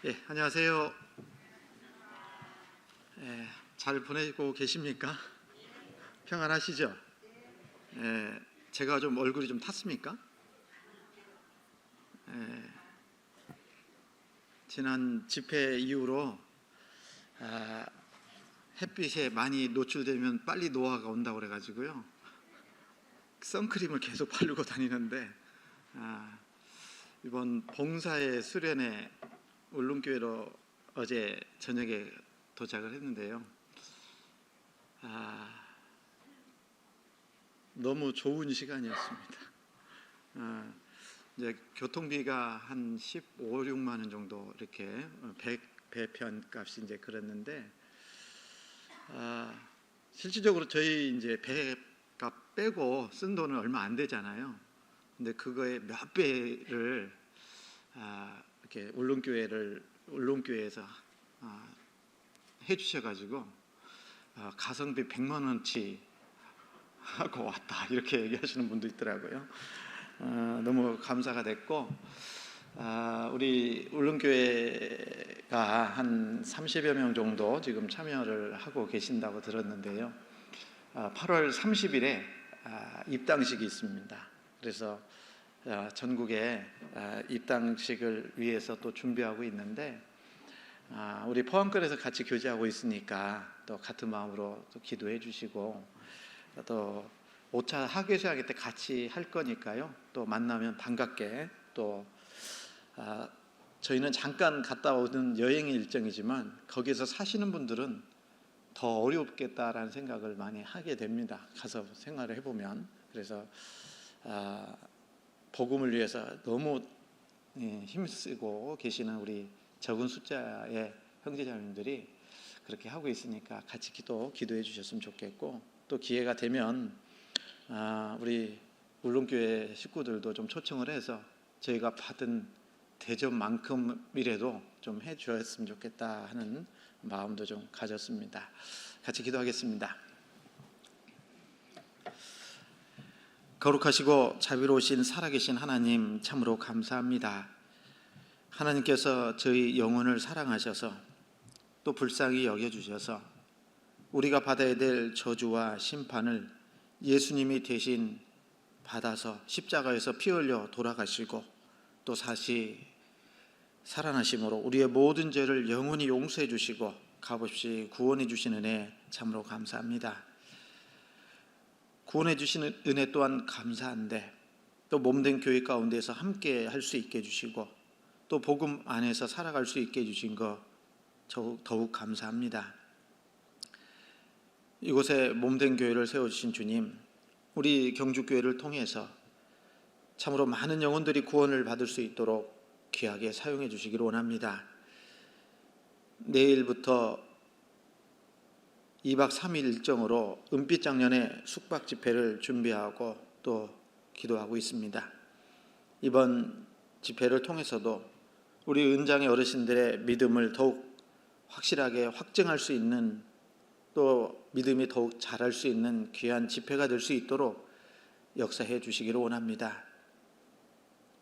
안녕하세요. 잘 보내고 계십니까? 평안하시죠? 제가 좀 얼굴이 좀 탔습니까? 지난 집회 이후로 햇빛에 많이 노출되면 빨리 노화가 온다고 그래가지고요. 선크림을 계속 바르고 다니는데 이번 봉사의 수련회 울릉교회로 어제 저녁에 도착을 했는데요. 너무 좋은 시간이었습니다. 이제 교통비가 한 15, 16만 원 정도 이렇게 배편 값이 이제 그랬는데 실질적으로 저희 이제 배값 빼고 쓴 돈은 얼마 안 되잖아요. 근데 그거의 몇 배를 이렇게 울릉교회에서 해주셔가지고 가성비 100만 원치 하고 왔다 이렇게 얘기하시는 분도 있더라고요. 너무 감사가 됐고 우리 울릉교회가 한 30여 명 정도 지금 참여를 하고 계신다고 들었는데요. 8월 30일에 입당식이 있습니다. 그래서 전국에 입당식을 위해서 또 준비하고 있는데 우리 포항권에서 같이 교제하고 있으니까 또 같은 마음으로 또 기도해 주시고 또 5차 학예수양회 때 같이 할 거니까요. 또 만나면 반갑게 또 저희는 잠깐 갔다 오는 여행 일정이지만 거기서 사시는 분들은 더 어렵겠다라는 생각을 많이 하게 됩니다. 가서 생활을 해보면. 그래서 복음을 위해서 너무 힘쓰고 계시는 우리 적은 숫자의 형제자매님들이 그렇게 하고 있으니까 같이 기도해 주셨으면 좋겠고, 또 기회가 되면 우리 울릉교회 식구들도 좀 초청을 해서 저희가 받은 대접만큼이라도 좀 해 주었으면 좋겠다 하는 마음도 좀 가졌습니다. 같이 기도하겠습니다. 거룩하시고 자비로우신 살아계신 하나님, 참으로 감사합니다. 하나님께서 저희 영혼을 사랑하셔서 또 불쌍히 여겨주셔서 우리가 받아야 될 저주와 심판을 예수님이 대신 받아서 십자가에서 피 흘려 돌아가시고 또 다시 살아나심으로 우리의 모든 죄를 영원히 용서해 주시고 값없이 구원해 주시는 은혜 참으로 감사합니다. 구원해 주시는 은혜 또한 감사한데 또 몸된 교회 가운데서 함께 할 수 있게 해주시고 또 복음 안에서 살아갈 수 있게 해주신 것 더욱 감사합니다. 이곳에 몸된 교회를 세워주신 주님, 우리 경주교회를 통해서 참으로 많은 영혼들이 구원을 받을 수 있도록 귀하게 사용해 주시기를 원합니다. 내일부터 2박 3일 일정으로 은빛장년의 숙박 집회를 준비하고 또 기도하고 있습니다. 이번 집회를 통해서도 우리 은장의 어르신들의 믿음을 더욱 확실하게 확증할 수 있는, 또 믿음이 더욱 자랄 수 있는 귀한 집회가 될 수 있도록 역사해 주시기를 원합니다.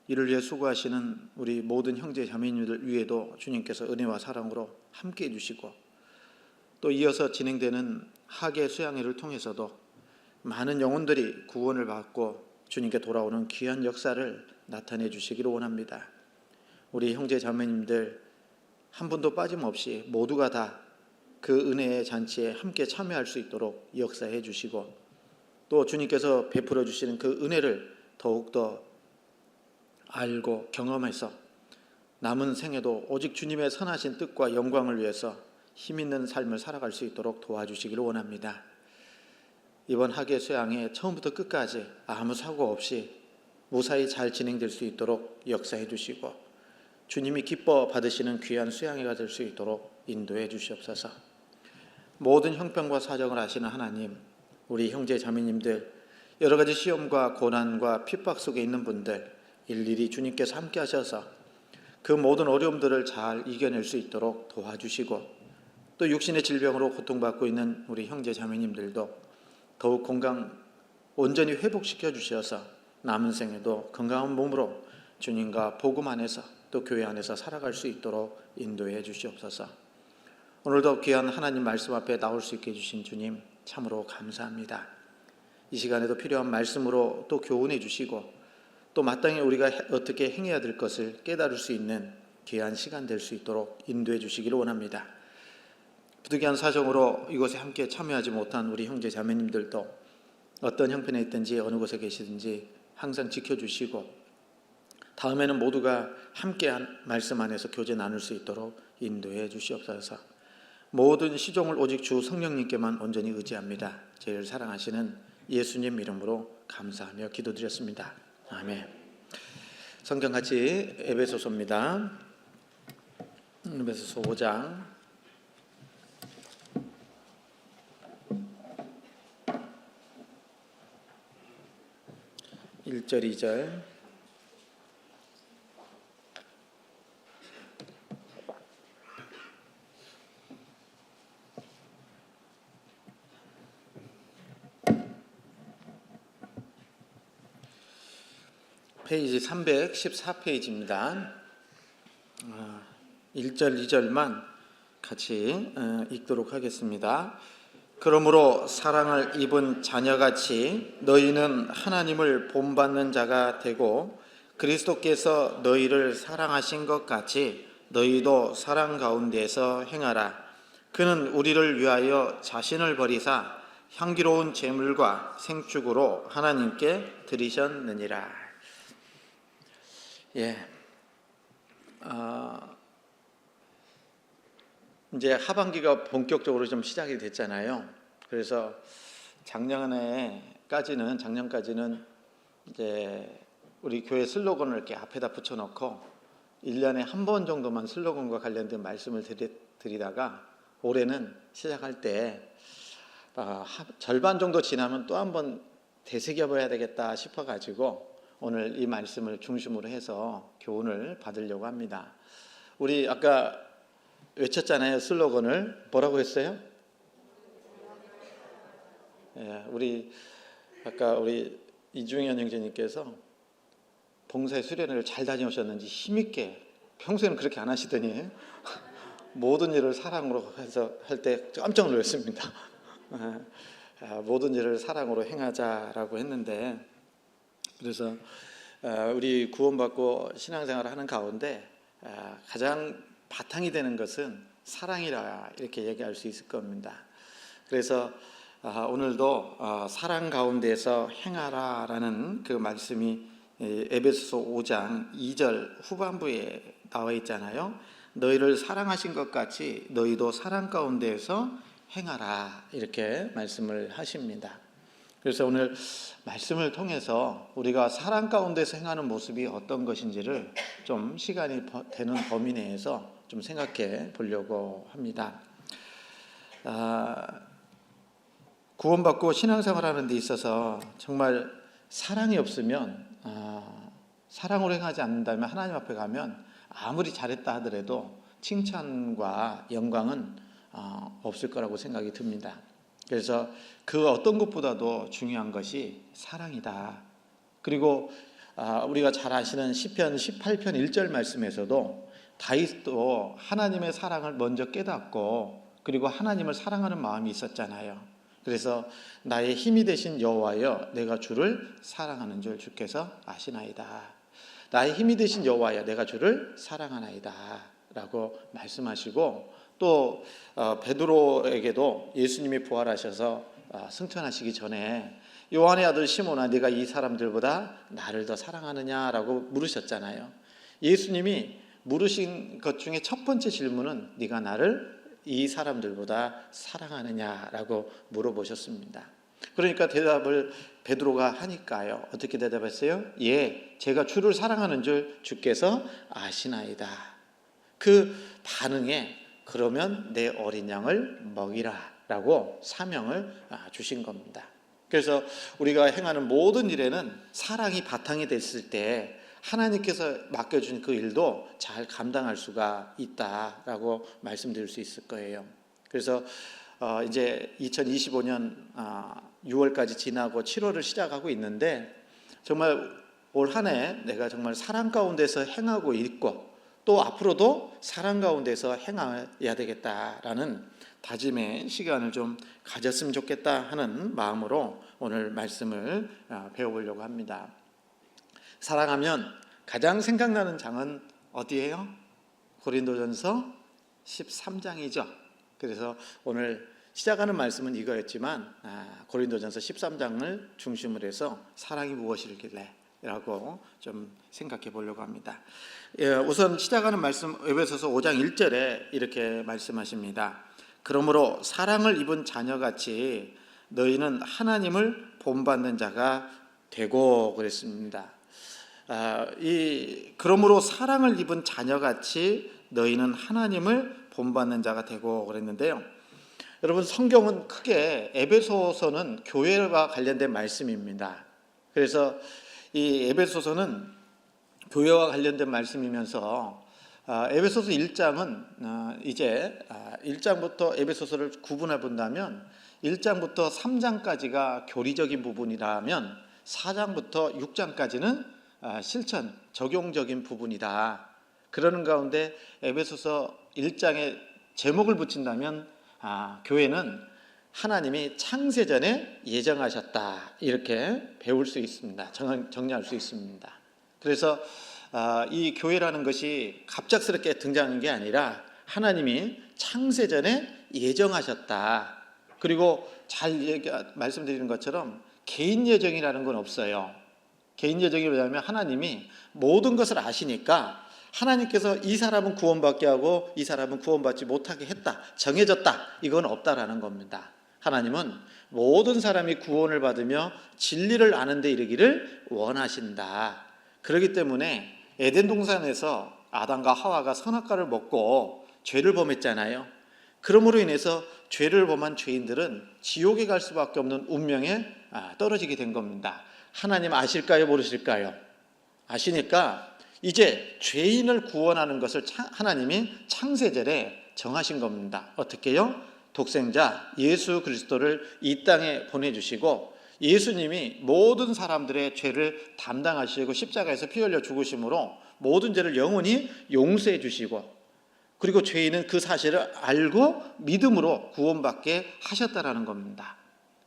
이를 위해 수고하시는 우리 모든 형제 자매님들 위에도 주님께서 은혜와 사랑으로 함께해 주시고 또 이어서 진행되는 학예 수양회를 통해서도 많은 영혼들이 구원을 받고 주님께 돌아오는 귀한 역사를 나타내 주시기를 원합니다. 우리 형제 자매님들 한 분도 빠짐없이 모두가 다 그 은혜의 잔치에 함께 참여할 수 있도록 역사해 주시고 또 주님께서 베풀어 주시는 그 은혜를 더욱더 알고 경험해서 남은 생에도 오직 주님의 선하신 뜻과 영광을 위해서 힘있는 삶을 살아갈 수 있도록 도와주시기를 원합니다. 이번 학예 수양회 처음부터 끝까지 아무 사고 없이 무사히 잘 진행될 수 있도록 역사해 주시고 주님이 기뻐 받으시는 귀한 수양회가 될 수 있도록 인도해 주시옵소서. 모든 형편과 사정을 아시는 하나님, 우리 형제 자매님들 여러 가지 시험과 고난과 핍박 속에 있는 분들 일일이 주님께서 함께 하셔서 그 모든 어려움들을 잘 이겨낼 수 있도록 도와주시고 또 육신의 질병으로 고통받고 있는 우리 형제 자매님들도 더욱 건강 온전히 회복시켜 주셔서 남은 생에도 건강한 몸으로 주님과 복음 안에서 또 교회 안에서 살아갈 수 있도록 인도해 주시옵소서. 오늘도 귀한 하나님 말씀 앞에 나올 수 있게 해주신 주님 참으로 감사합니다. 이 시간에도 필요한 말씀으로 또 교훈해 주시고 또 마땅히 우리가 어떻게 행해야 될 것을 깨달을 수 있는 귀한 시간 될 수 있도록 인도해 주시기를 원합니다. 부득이한 사정으로 이곳에 함께 참여하지 못한 우리 형제 자매님들도 어떤 형편에 있든지 어느 곳에 계시든지 항상 지켜주시고 다음에는 모두가 함께한 말씀 안에서 교제 나눌 수 있도록 인도해 주시옵소서. 모든 시종을 오직 주 성령님께만 온전히 의지합니다. 제일 사랑하시는 예수님 이름으로 감사하며 기도드렸습니다. 아멘. 성경 같이 에베소서입니다. 에베소서 5장 1절 2절 페이지 314페이지입니다. 1절 2절만 같이 읽도록 하겠습니다. 그러므로 사랑을 입은 자녀같이 너희는 하나님을 본받는 자가 되고 그리스도께서 너희를 사랑하신 것 같이 너희도 사랑 가운데서 행하라. 그는 우리를 위하여 자신을 버리사 향기로운 제물과 생축으로 하나님께 드리셨느니라. 이제 하반기가 본격적으로 좀 시작이 됐잖아요. 그래서 작년까지는 이제 우리 교회 슬로건을 이렇게 앞에다 붙여놓고 1년에 한 번 정도만 슬로건과 관련된 말씀을 드리다가 올해는 시작할 때 절반 정도 지나면 또 한 번 되새겨봐야 되겠다 싶어가지고 오늘 이 말씀을 중심으로 해서 교훈을 받으려고 합니다. 우리 아까 외쳤잖아요. 슬로건을 뭐라고 했어요? 우리 이중현 형제님께서 봉사의 수련회를 잘 다녀오셨는지 힘있게 평소에는 그렇게 안 하시더니 모든 일을 사랑으로 해서 할 때 깜짝 놀랐습니다. 모든 일을 사랑으로 행하자라고 했는데 그래서 우리 구원받고 신앙생활을 하는 가운데 가장 바탕이 되는 것은 사랑이라 이렇게 얘기할 수 있을 겁니다. 그래서 오늘도 사랑 가운데서 행하라라는 그 말씀이 에베소서 5장 2절 후반부에 나와 있잖아요. 너희를 사랑하신 것 같이 너희도 사랑 가운데에서 행하라 이렇게 말씀을 하십니다. 그래서 오늘 말씀을 통해서 우리가 사랑 가운데서 행하는 모습이 어떤 것인지를 좀 시간이 되는 범위 내에서 좀 생각해 보려고 합니다. 구원받고 신앙생활하는 데 있어서 정말 사랑이 없으면 사랑으로 행하지 않는다면 하나님 앞에 가면 아무리 잘했다 하더라도 칭찬과 영광은 없을 거라고 생각이 듭니다. 그래서 그 어떤 것보다도 중요한 것이 사랑이다. 그리고 우리가 잘 아시는 시편 18편 1절 말씀에서도 다윗도 하나님의 사랑을 먼저 깨닫고 그리고 하나님을 사랑하는 마음이 있었잖아요. 그래서 나의 힘이 되신 여호와여 내가 주를 사랑하는 줄 주께서 아시나이다. 나의 힘이 되신 여호와여 내가 주를 사랑하나이다 라고 말씀하시고 또 베드로에게도 예수님이 부활하셔서 승천하시기 전에 요한의 아들 시몬아 네가 이 사람들보다 나를 더 사랑하느냐라고 물으셨잖아요. 예수님이 물으신 것 중에 첫 번째 질문은 네가 나를 이 사람들보다 사랑하느냐라고 물어보셨습니다. 그러니까 대답을 베드로가 하니까요. 어떻게 대답했어요? 예, 제가 주를 사랑하는 줄 주께서 아시나이다. 그 반응에 그러면 내 어린 양을 먹이라 라고 사명을 주신 겁니다. 그래서 우리가 행하는 모든 일에는 사랑이 바탕이 됐을 때 하나님께서 맡겨준 그 일도 잘 감당할 수가 있다라고 말씀드릴 수 있을 거예요. 그래서 이제 2025년 6월까지 지나고 7월을 시작하고 있는데 정말 올 한 해 내가 정말 사랑 가운데서 행하고 있고 또 앞으로도 사랑 가운데서 행해야 되겠다라는 다짐의 시간을 좀 가졌으면 좋겠다 하는 마음으로 오늘 말씀을 배워보려고 합니다. 사랑하면 가장 생각나는 장은 어디예요? 고린도전서 13장이죠. 그래서 오늘 시작하는 말씀은 이거였지만 고린도전서 13장을 중심으로 해서 사랑이 무엇이길래 라고 좀 생각해 보려고 합니다. 우선 시작하는 말씀 에베소서 5장 1절에 이렇게 말씀하십니다. 그러므로 사랑을 입은 자녀같이 너희는 하나님을 본받는 자가 되고 그랬습니다. 그러므로 사랑을 입은 자녀같이 너희는 하나님을 본받는 자가 되고 그랬는데요. 여러분, 성경은 크게 에베소서는 교회와 관련된 말씀입니다. 그래서 이 에베소서는 교회와 관련된 말씀이면서 에베소서 1장은 이제 1장부터 에베소서를 구분해 본다면 1장부터 3장까지가 교리적인 부분이라면 4장부터 6장까지는 실천, 적용적인 부분이다. 그러는 가운데 에베소서 1장에 제목을 붙인다면 교회는 하나님이 창세전에 예정하셨다, 이렇게 배울 수 있습니다. 정리할 수 있습니다. 그래서 이 교회라는 것이 갑작스럽게 등장한 게 아니라 하나님이 창세전에 예정하셨다. 그리고 말씀드리는 것처럼 개인 예정이라는 건 없어요. 개인 예정이 뭐냐면 하나님이 모든 것을 아시니까 하나님께서 이 사람은 구원받게 하고 이 사람은 구원받지 못하게 했다, 정해졌다, 이건 없다라는 겁니다. 하나님은 모든 사람이 구원을 받으며 진리를 아는 데 이르기를 원하신다. 그렇기 때문에 에덴 동산에서 아담과 하와가 선악과를 먹고 죄를 범했잖아요. 그러므로 인해서 죄를 범한 죄인들은 지옥에 갈 수밖에 없는 운명에 떨어지게 된 겁니다. 하나님 아실까요? 모르실까요? 아시니까 이제 죄인을 구원하는 것을 하나님이 창세전에 정하신 겁니다. 어떻게요? 독생자 예수 그리스도를 이 땅에 보내주시고 예수님이 모든 사람들의 죄를 담당하시고 십자가에서 피 흘려 죽으심으로 모든 죄를 영원히 용서해 주시고, 그리고 죄인은 그 사실을 알고 믿음으로 구원받게 하셨다라는 겁니다.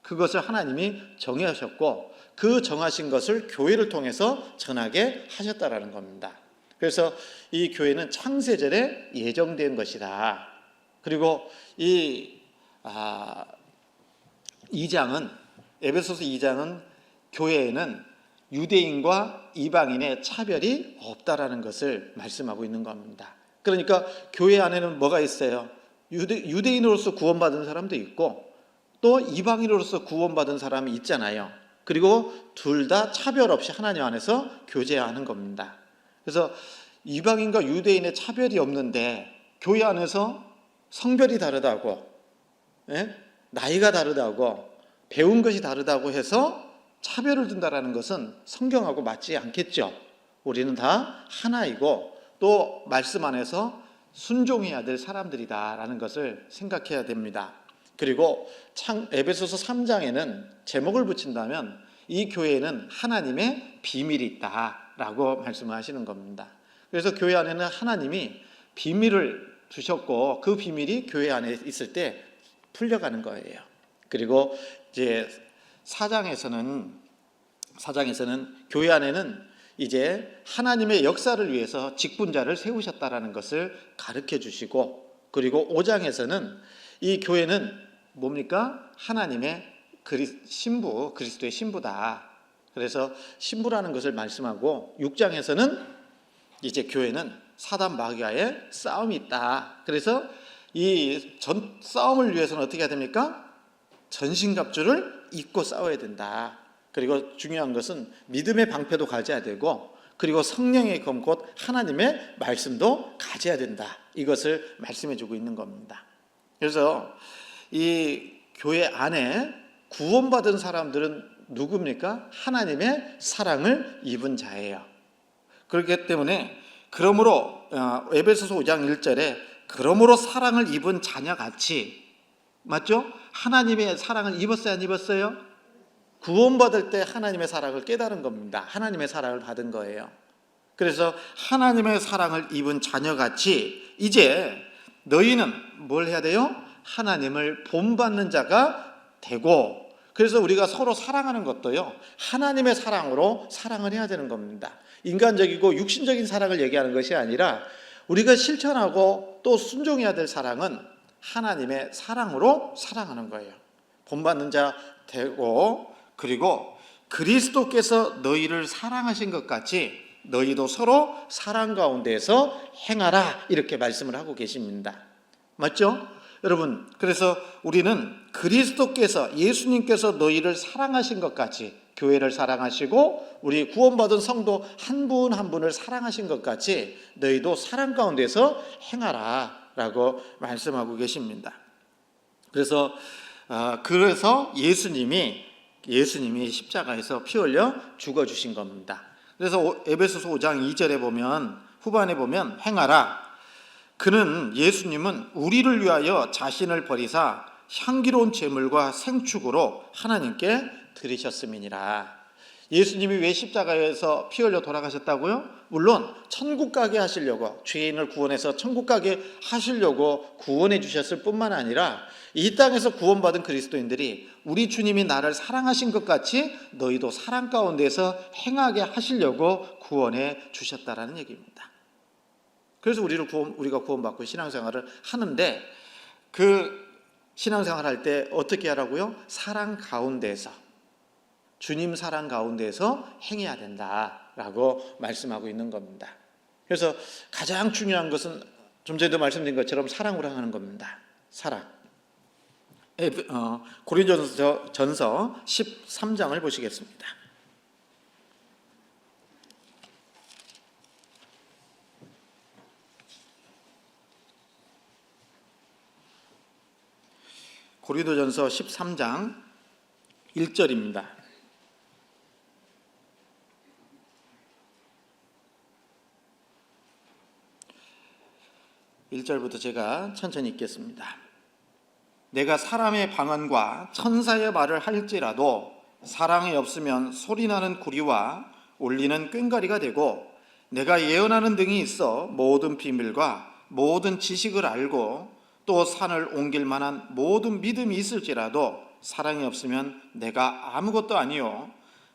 그것을 하나님이 정하셨고 그 정하신 것을 교회를 통해서 전하게 하셨다라는 겁니다. 그래서 이 교회는 창세전에 예정된 것이다. 그리고 이 2장은 에베소서 2장은 교회에는 유대인과 이방인의 차별이 없다라는 것을 말씀하고 있는 겁니다. 그러니까 교회 안에는 뭐가 있어요? 유대인으로서 구원받은 사람도 있고 또 이방인으로서 구원받은 사람이 있잖아요. 그리고 둘 다 차별 없이 하나님 안에서 교제하는 겁니다. 그래서 이방인과 유대인의 차별이 없는데 교회 안에서 성별이 다르다고, 나이가 다르다고, 배운 것이 다르다고 해서 차별을 둔다라는 것은 성경하고 맞지 않겠죠. 우리는 다 하나이고 또 말씀 안에서 순종해야 될 사람들이다라는 것을 생각해야 됩니다. 그리고 에베소서 3장에는 제목을 붙인다면 이 교회에는 하나님의 비밀이 있다라고 말씀을 하시는 겁니다. 그래서 교회 안에는 하나님이 비밀을 주셨고 그 비밀이 교회 안에 있을 때 풀려가는 거예요. 그리고 이제 4장에서는 교회 안에는 이제 하나님의 역사를 위해서 직분자를 세우셨다라는 것을 가르쳐 주시고, 그리고 5장에서는 이 교회는 뭡니까? 하나님의 신부, 그리스도의 신부다. 그래서 신부라는 것을 말씀하고 6장에서는 이제 교회는 사단 마귀와의 싸움이 있다. 그래서 이 싸움을 위해서는 어떻게 해야 됩니까? 전신갑주를 입고 싸워야 된다. 그리고 중요한 것은 믿음의 방패도 가져야 되고, 그리고 성령의 검 곧 하나님의 말씀도 가져야 된다. 이것을 말씀해 주고 있는 겁니다. 그래서 이 교회 안에 구원받은 사람들은 누굽니까? 하나님의 사랑을 입은 자예요. 그렇기 때문에 그러므로 에베소서 5장 1절에 그러므로 사랑을 입은 자녀같이, 맞죠? 하나님의 사랑을 입었어요, 안 입었어요? 구원받을 때 하나님의 사랑을 깨달은 겁니다. 하나님의 사랑을 받은 거예요. 그래서 하나님의 사랑을 입은 자녀같이 이제 너희는 뭘 해야 돼요? 하나님을 본받는 자가 되고, 그래서 우리가 서로 사랑하는 것도요, 하나님의 사랑으로 사랑을 해야 되는 겁니다. 인간적이고 육신적인 사랑을 얘기하는 것이 아니라 우리가 실천하고 또 순종해야 될 사랑은 하나님의 사랑으로 사랑하는 거예요. 본받는 자 되고, 그리고 그리스도께서 너희를 사랑하신 것 같이 너희도 서로 사랑 가운데에서 행하라, 이렇게 말씀을 하고 계십니다. 맞죠? 여러분, 그래서 우리는 그리스도께서, 예수님께서 너희를 사랑하신 것 같이 교회를 사랑하시고 우리 구원받은 성도 한 분 한 분을 사랑하신 것 같이 너희도 사랑 가운데서 행하라 라고 말씀하고 계십니다. 그래서 예수님이 십자가에서 피 흘려 죽어주신 겁니다. 그래서 에베소서 5장 2절에 보면, 후반에 보면 행하라, 그는, 예수님은 우리를 위하여 자신을 버리사 향기로운 제물과 생축으로 하나님께 드리셨음이니라. 예수님이 왜 십자가에서 피 흘려 돌아가셨다고요? 물론 천국 가게 하시려고, 죄인을 구원해서 천국 가게 하시려고 구원해 주셨을 뿐만 아니라 이 땅에서 구원받은 그리스도인들이 우리 주님이 나를 사랑하신 것 같이 너희도 사랑 가운데서 행하게 하시려고 구원해 주셨다라는 얘기입니다. 그래서 우리가 구원받고 신앙생활을 하는데, 그 신앙생활 할 때 어떻게 하라고요? 사랑 가운데서, 주님 사랑 가운데서 행해야 된다라고 말씀하고 있는 겁니다. 그래서 가장 중요한 것은 좀 전에도 말씀드린 것처럼 사랑으로 하는 겁니다. 사랑. 고린도전서 13장을 보시겠습니다. 고린도전서 13장 1절입니다. 1절부터 제가 천천히 읽겠습니다. 내가 사람의 방언과 천사의 말을 할지라도 사랑이 없으면 소리나는 구리와 울리는 꽹과리가 되고, 내가 예언하는 등이 있어 모든 비밀과 모든 지식을 알고 또 산을 옮길 만한 모든 믿음이 있을지라도 사랑이 없으면 내가 아무것도 아니요,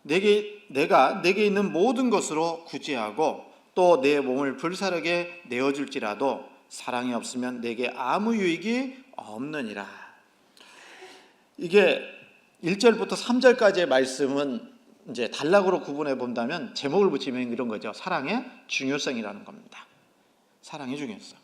내가 내게 있는 모든 것으로 구제하고 또 내 몸을 불사르게 내어줄지라도 사랑이 없으면 내게 아무 유익이 없느니라. 이게 1절부터 3절까지의 말씀은 이제 단락으로 구분해 본다면 제목을 붙이면 이런 거죠. 사랑의 중요성이라는 겁니다. 사랑의 중요성.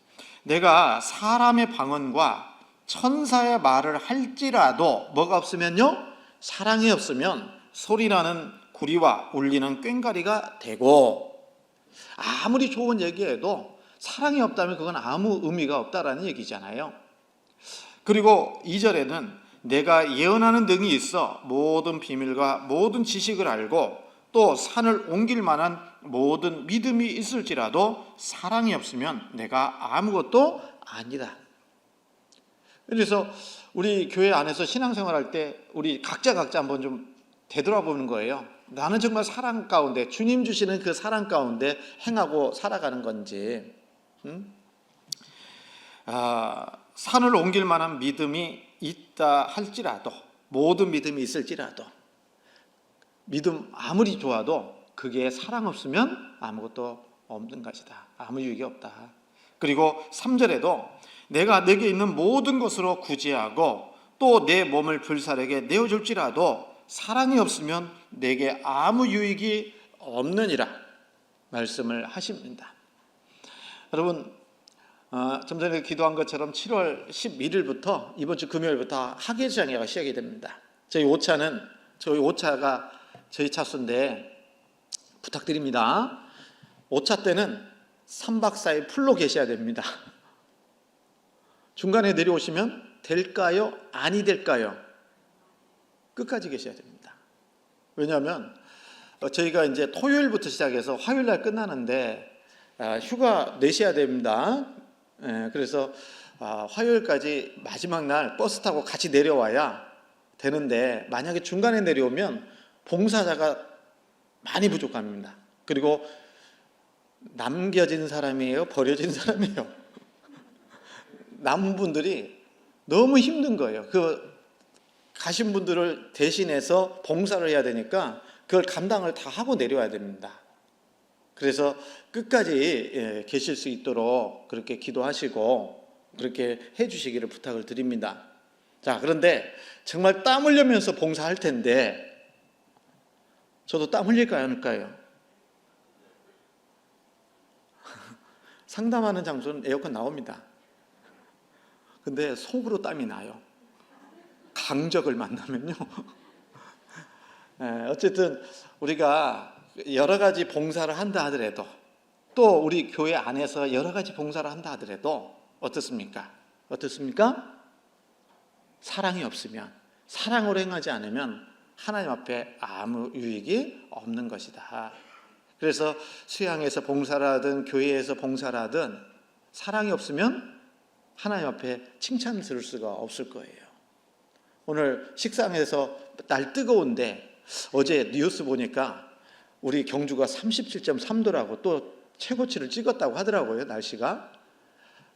내가 사람의 방언과 천사의 말을 할지라도 뭐가 없으면요? 사랑이 없으면 소리나는 구리와 울리는 꽹과리가 되고, 아무리 좋은 얘기해도 사랑이 없다면 그건 아무 의미가 없다라는 얘기잖아요. 그리고 2절에는 내가 예언하는 등이 있어 모든 비밀과 모든 지식을 알고 또 산을 옮길 만한 모든 믿음이 있을지라도 사랑이 없으면 내가 아무것도 아니다. 그래서 우리 교회 안에서 신앙생활할 때 우리 각자 한번 좀 되돌아보는 거예요. 나는 정말 사랑 가운데, 주님 주시는 그 사랑 가운데 행하고 살아가는 건지, 산을 옮길 만한 믿음이 있다 할지라도, 모든 믿음이 있을지라도, 믿음 아무리 좋아도 그게 사랑 없으면 아무것도 없는 것이다. 아무 유익이 없다. 그리고 3절에도 내가 내게 있는 모든 것으로 구제하고 또 내 몸을 불사르게 내어줄지라도 사랑이 없으면 내게 아무 유익이 없느니라 말씀을 하십니다. 여러분, 좀 전에 기도한 것처럼 7월 11일부터 이번 주 금요일부터 학예장애가 시작이 됩니다. 저희 5차가 저희 차수인데 부탁드립니다. 5차 때는 3박 4일 풀로 계셔야 됩니다. 중간에 내려오시면 될까요? 아니 될까요? 끝까지 계셔야 됩니다. 왜냐하면 저희가 이제 토요일부터 시작해서 화요일 날 끝나는데 휴가 내셔야 됩니다. 그래서 화요일까지 마지막 날 버스 타고 같이 내려와야 되는데, 만약에 중간에 내려오면 봉사자가 많이 부족합니다. 그리고 남겨진 사람이에요? 버려진 사람이에요? 남은 분들이 너무 힘든 거예요. 그 가신 분들을 대신해서 봉사를 해야 되니까 그걸 감당을 다 하고 내려와야 됩니다. 그래서 끝까지 계실 수 있도록 그렇게 기도하시고 그렇게 해주시기를 부탁을 드립니다. 자, 그런데 정말 땀 흘리면서 봉사할 텐데 저도 땀 흘릴까요, 안 흘릴까요? 상담하는 장소는 에어컨 나옵니다. 근데 속으로 땀이 나요. 강적을 만나면요. 어쨌든 우리가 여러 가지 봉사를 한다 하더라도 또 우리 교회 안에서 여러 가지 봉사를 한다 하더라도 어떻습니까? 사랑이 없으면, 사랑으로 행하지 않으면 하나님 앞에 아무 유익이 없는 것이다. 그래서 수양에서 봉사를 하든 교회에서 봉사를 하든 사랑이 없으면 하나님 앞에 칭찬을 들을 수가 없을 거예요. 오늘 식상에서 날 뜨거운데 어제 뉴스 보니까 우리 경주가 37.3도라고 또 최고치를 찍었다고 하더라고요. 날씨가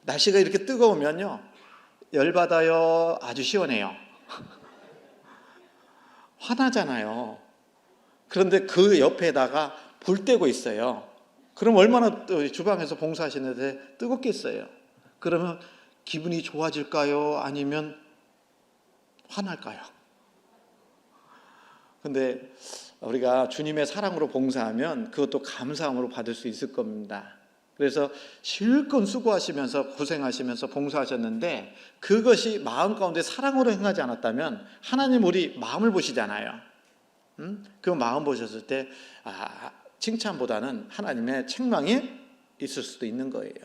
이렇게 뜨거우면요 열받아요. 아주 시원해요. 화나잖아요. 그런데 그 옆에다가 불 떼고 있어요. 그럼 얼마나 주방에서 봉사하시는데 뜨겁겠어요. 그러면 기분이 좋아질까요? 아니면 화날까요? 근데 우리가 주님의 사랑으로 봉사하면 그것도 감사함으로 받을 수 있을 겁니다. 그래서 실컷 수고하시면서 고생하시면서 봉사하셨는데 그것이 마음 가운데 사랑으로 행하지 않았다면 하나님 우리 마음을 보시잖아요. 그 마음 보셨을 때 칭찬보다는 하나님의 책망이 있을 수도 있는 거예요.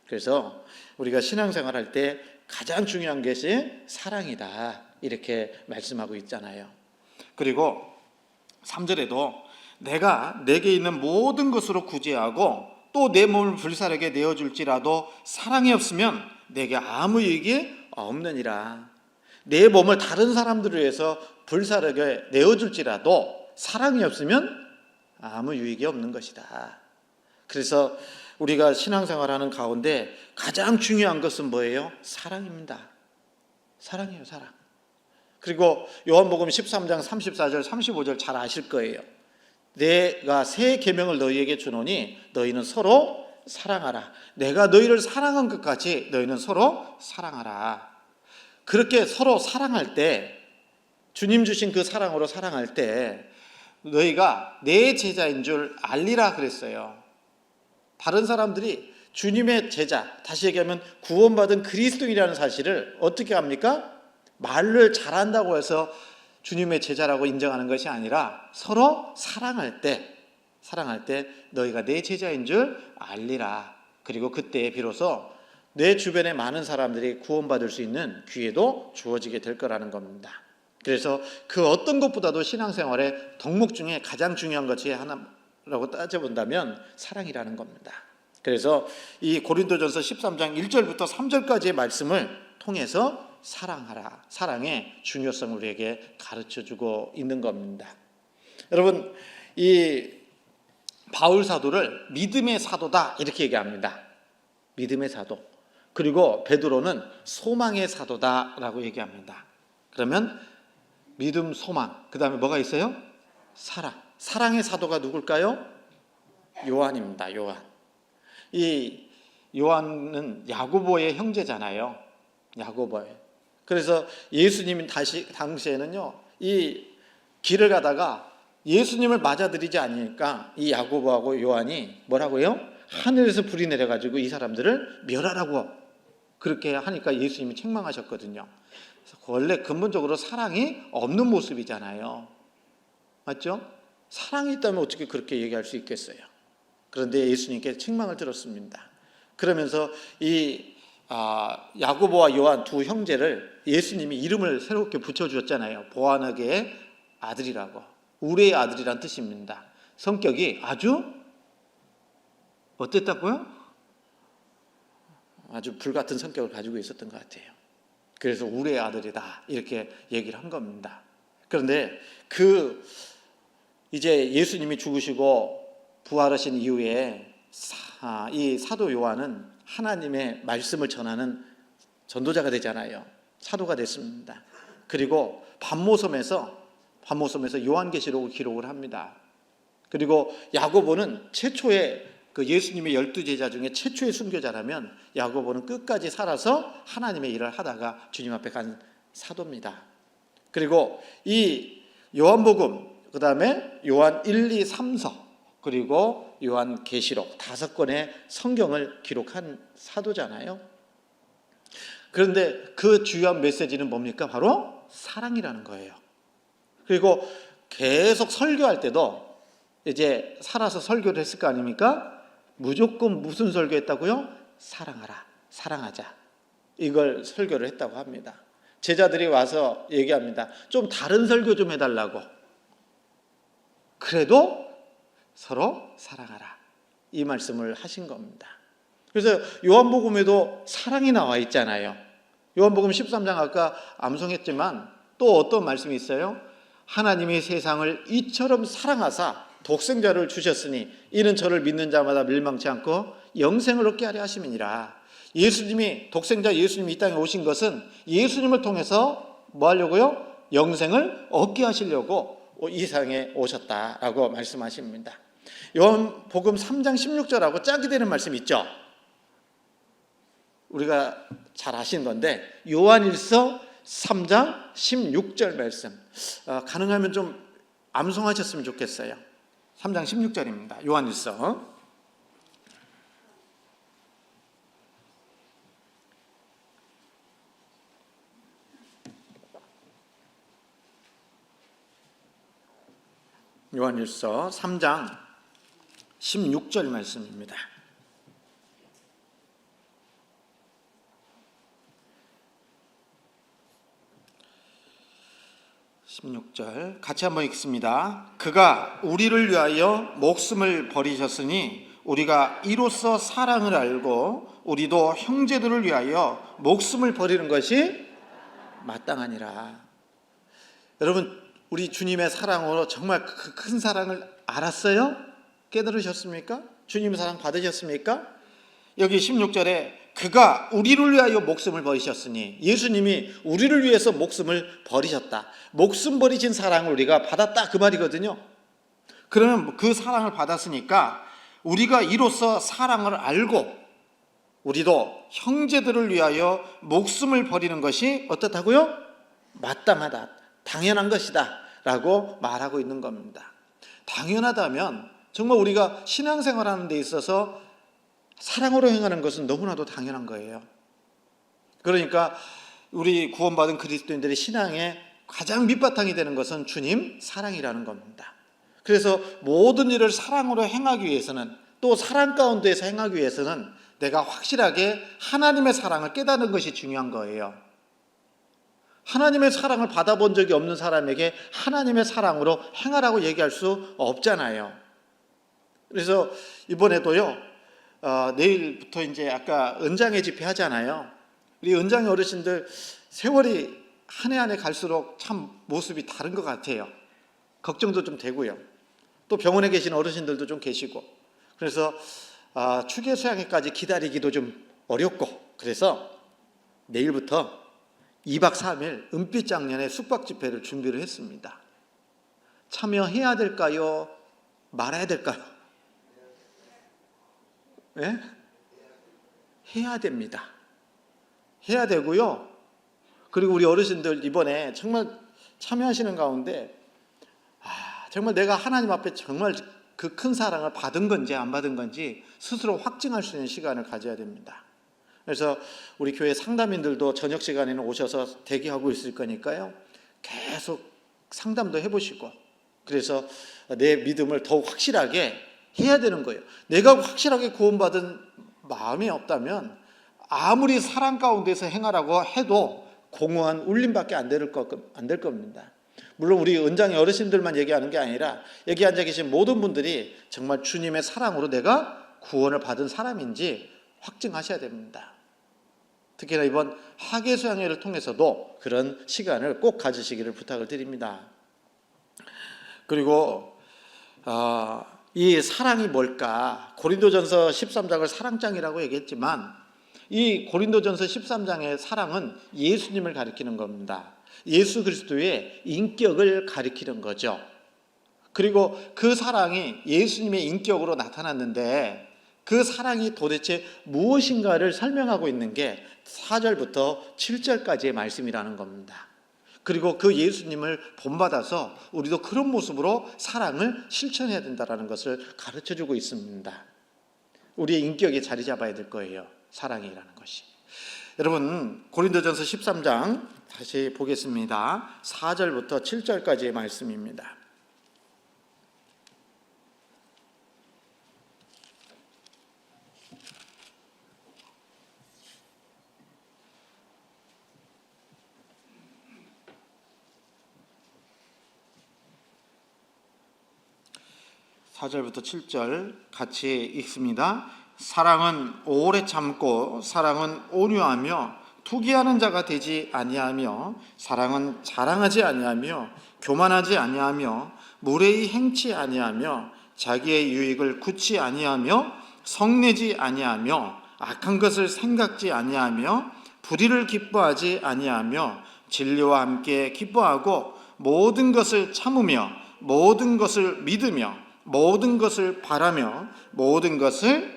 그래서 우리가 신앙생활 할 때 가장 중요한 것이 사랑이다 이렇게 말씀하고 있잖아요. 그리고 3절에도 내가 내게 있는 모든 것으로 구제하고 또 내 몸을 불사르게 내어줄지라도 사랑이 없으면 내게 아무 유익이 없느니라. 내 몸을 다른 사람들을 위해서 불사르게 내어줄지라도 사랑이 없으면 아무 유익이 없는 것이다. 그래서 우리가 신앙생활하는 가운데 가장 중요한 것은 뭐예요? 사랑입니다. 사랑이에요, 사랑. 그리고 요한복음 13장 34절 35절 잘 아실 거예요. 내가 새 계명을 너희에게 주노니 너희는 서로 사랑하라. 내가 너희를 사랑한 것 같이 너희는 서로 사랑하라. 그렇게 서로 사랑할 때 주님 주신 그 사랑으로 사랑할 때 너희가 내 제자인 줄 알리라 그랬어요. 다른 사람들이 주님의 제자, 다시 얘기하면 구원받은 그리스도인이라는 사실을 어떻게 합니까? 말을 잘한다고 해서 주님의 제자라고 인정하는 것이 아니라 서로 사랑할 때 너희가 내 제자인 줄 알리라. 그리고 그때 비로소 내 주변에 많은 사람들이 구원받을 수 있는 기회도 주어지게 될 거라는 겁니다. 그래서 그 어떤 것보다도 신앙생활의 덕목 중에 가장 중요한 것이 하나라고 따져본다면 사랑이라는 겁니다. 그래서 이 고린도전서 13장 1절부터 3절까지의 말씀을 통해서 사랑하라, 사랑의 중요성을 우리에게 가르쳐주고 있는 겁니다. 여러분, 이 바울 사도를 믿음의 사도다 이렇게 얘기합니다. 믿음의 사도. 그리고 베드로는 소망의 사도다라고 얘기합니다. 그러면 믿음, 소망, 그 다음에 뭐가 있어요? 사랑. 사랑의 사도가 누굴까요? 요한입니다. 요한. 이 요한은 야고보의 형제잖아요. 야고보의. 그래서 예수님이 당시에는요, 이 길을 가다가 예수님을 맞아들이지 않으니까 이 야고보하고 요한이 뭐라고요? 하늘에서 불이 내려가지고 이 사람들을 멸하라고 그렇게 하니까 예수님이 책망하셨거든요. 원래 근본적으로 사랑이 없는 모습이잖아요. 맞죠? 사랑이 있다면 어떻게 그렇게 얘기할 수 있겠어요? 그런데 예수님께 책망을 들었습니다. 그러면서 이 야고보와 요한 두 형제를 예수님이 이름을 새롭게 붙여주었잖아요. 보아너게의 아들이라고. 우레의 아들이란 뜻입니다. 성격이 아주 어땠다고요? 아주 불같은 성격을 가지고 있었던 것 같아요. 그래서 우레의 아들이다 이렇게 얘기를 한 겁니다. 그런데 이제 예수님이 죽으시고 부활하신 이후에 이 사도 요한은 하나님의 말씀을 전하는 전도자가 되잖아요. 사도가 됐습니다. 그리고 반모섬에서 요한계시록을 기록을 합니다. 그리고 야고보는 최초의 그 예수님의 12제자 중에 최초의 순교자라면 야고보는 끝까지 살아서 하나님의 일을 하다가 주님 앞에 간 사도입니다. 그리고 이 요한복음, 그 다음에 요한 1, 2, 3서, 그리고 요한계시록 5권의 성경을 기록한 사도잖아요. 그런데 그 주요한 메시지는 뭡니까? 바로 사랑이라는 거예요. 그리고 계속 설교할 때도 이제 살아서 설교를 했을 거 아닙니까? 무조건 무슨 설교했다고요? 사랑하라, 사랑하자. 이걸 설교를 했다고 합니다. 제자들이 와서 얘기합니다. 좀 다른 설교 좀 해달라고. 그래도 서로 사랑하라. 이 말씀을 하신 겁니다. 그래서 요한복음에도 사랑이 나와 있잖아요. 요한복음 13장 아까 암송했지만 또 어떤 말씀이 있어요? 하나님이 세상을 이처럼 사랑하사 독생자를 주셨으니 이는 저를 믿는 자마다 멸망치 않고 영생을 얻게 하려 하심이니라. 예수님이, 독생자 예수님이 이 땅에 오신 것은 예수님을 통해서 뭐 하려고요? 영생을 얻게 하시려고 이 세상에 오셨다라고 말씀하십니다. 요한복음 3장 16절하고 짝이 되는 말씀 있죠? 우리가 잘 아시는 건데 요한일서 3장 16절 말씀, 가능하면 좀 암송하셨으면 좋겠어요. 3장 16절입니다. 요한일서. 요한일서 3장 16절 말씀입니다. 같이 한번 읽습니다. 그가 우리를 위하여 목숨을 버리셨으니 우리가 이로써 사랑을 알고 우리도 형제들을 위하여 목숨을 버리는 것이 마땅하니라. 여러분, 우리 주님의 사랑으로 정말 그 큰 사랑을 알았어요? 깨달으셨습니까? 주님의 사랑 받으셨습니까? 여기 16절에 그가 우리를 위하여 목숨을 버리셨으니, 예수님이 우리를 위해서 목숨을 버리셨다. 목숨 버리신 사랑을 우리가 받았다, 그 말이거든요. 그러면 그 사랑을 받았으니까 우리가 이로써 사랑을 알고 우리도 형제들을 위하여 목숨을 버리는 것이 어떻다고요? 마땅하다, 당연한 것이다 라고 말하고 있는 겁니다. 당연하다면 정말 우리가 신앙생활하는 데 있어서 사랑으로 행하는 것은 너무나도 당연한 거예요. 그러니까 우리 구원받은 그리스도인들의 신앙의 가장 밑바탕이 되는 것은 주님 사랑이라는 겁니다. 그래서 모든 일을 사랑으로 행하기 위해서는, 또 사랑 가운데에서 행하기 위해서는 내가 확실하게 하나님의 사랑을 깨닫는 것이 중요한 거예요. 하나님의 사랑을 받아본 적이 없는 사람에게 하나님의 사랑으로 행하라고 얘기할 수 없잖아요. 그래서 이번에도요, 내일부터 이제 아까 은장의 집회 하잖아요. 우리 은장의 어르신들 세월이 한 해 한 해 갈수록 참 모습이 다른 것 같아요. 걱정도 좀 되고요. 또 병원에 계신 어르신들도 좀 계시고, 그래서 추계 수양회까지 기다리기도 좀 어렵고, 그래서 내일부터 2박 3일 은빛 장년의 숙박 집회를 준비를 했습니다. 참여해야 될까요? 말아야 될까요? 네? 해야 됩니다. 해야 되고요. 그리고 우리 어르신들 이번에 정말 참여하시는 가운데 정말 내가 하나님 앞에 정말 그 큰 사랑을 받은 건지 안 받은 건지 스스로 확증할 수 있는 시간을 가져야 됩니다. 그래서 우리 교회 상담인들도 저녁 시간에는 오셔서 대기하고 있을 거니까요, 계속 상담도 해보시고, 그래서 내 믿음을 더욱 확실하게 해야 되는 거예요. 내가 확실하게 구원받은 마음이 없다면 아무리 사랑 가운데서 행하라고 해도 공허한 울림밖에 안 될 겁니다. 물론 우리 은장의 어르신들만 얘기하는 게 아니라 여기 앉아 계신 모든 분들이 정말 주님의 사랑으로 내가 구원을 받은 사람인지 확증하셔야 됩니다. 특히나 이번 하계수양회를 통해서도 그런 시간을 꼭 가지시기를 부탁을 드립니다. 그리고 이 사랑이 뭘까? 고린도전서 13장을 사랑장이라고 얘기했지만 이 고린도전서 13장의 사랑은 예수님을 가리키는 겁니다. 예수 그리스도의 인격을 가리키는 거죠. 그리고 그 사랑이 예수님의 인격으로 나타났는데 그 사랑이 도대체 무엇인가를 설명하고 있는 게 4절부터 7절까지의 말씀이라는 겁니다. 그리고 그 예수님을 본받아서 우리도 그런 모습으로 사랑을 실천해야 된다는 것을 가르쳐주고 있습니다. 우리의 인격에 자리 잡아야 될 거예요. 사랑이라는 것이. 여러분 고린도전서 13장 다시 보겠습니다. 4절부터 7절까지의 말씀입니다. (4절부터) 7절 같이 읽습니다. 사랑은 오래 참고 사랑은 온유하며 투기하는 자가 되지 아니하며 사랑은 자랑하지 아니하며 교만하지 아니하며 무례히 행치 아니하며 자기의 유익을 굳지 아니하며 성내지 아니하며 악한 것을 생각지 아니하며 불의를 기뻐하지 아니하며 진리와 함께 기뻐하고 모든 것을 참으며 모든 것을 믿으며 모든 것을 바라며 모든 것을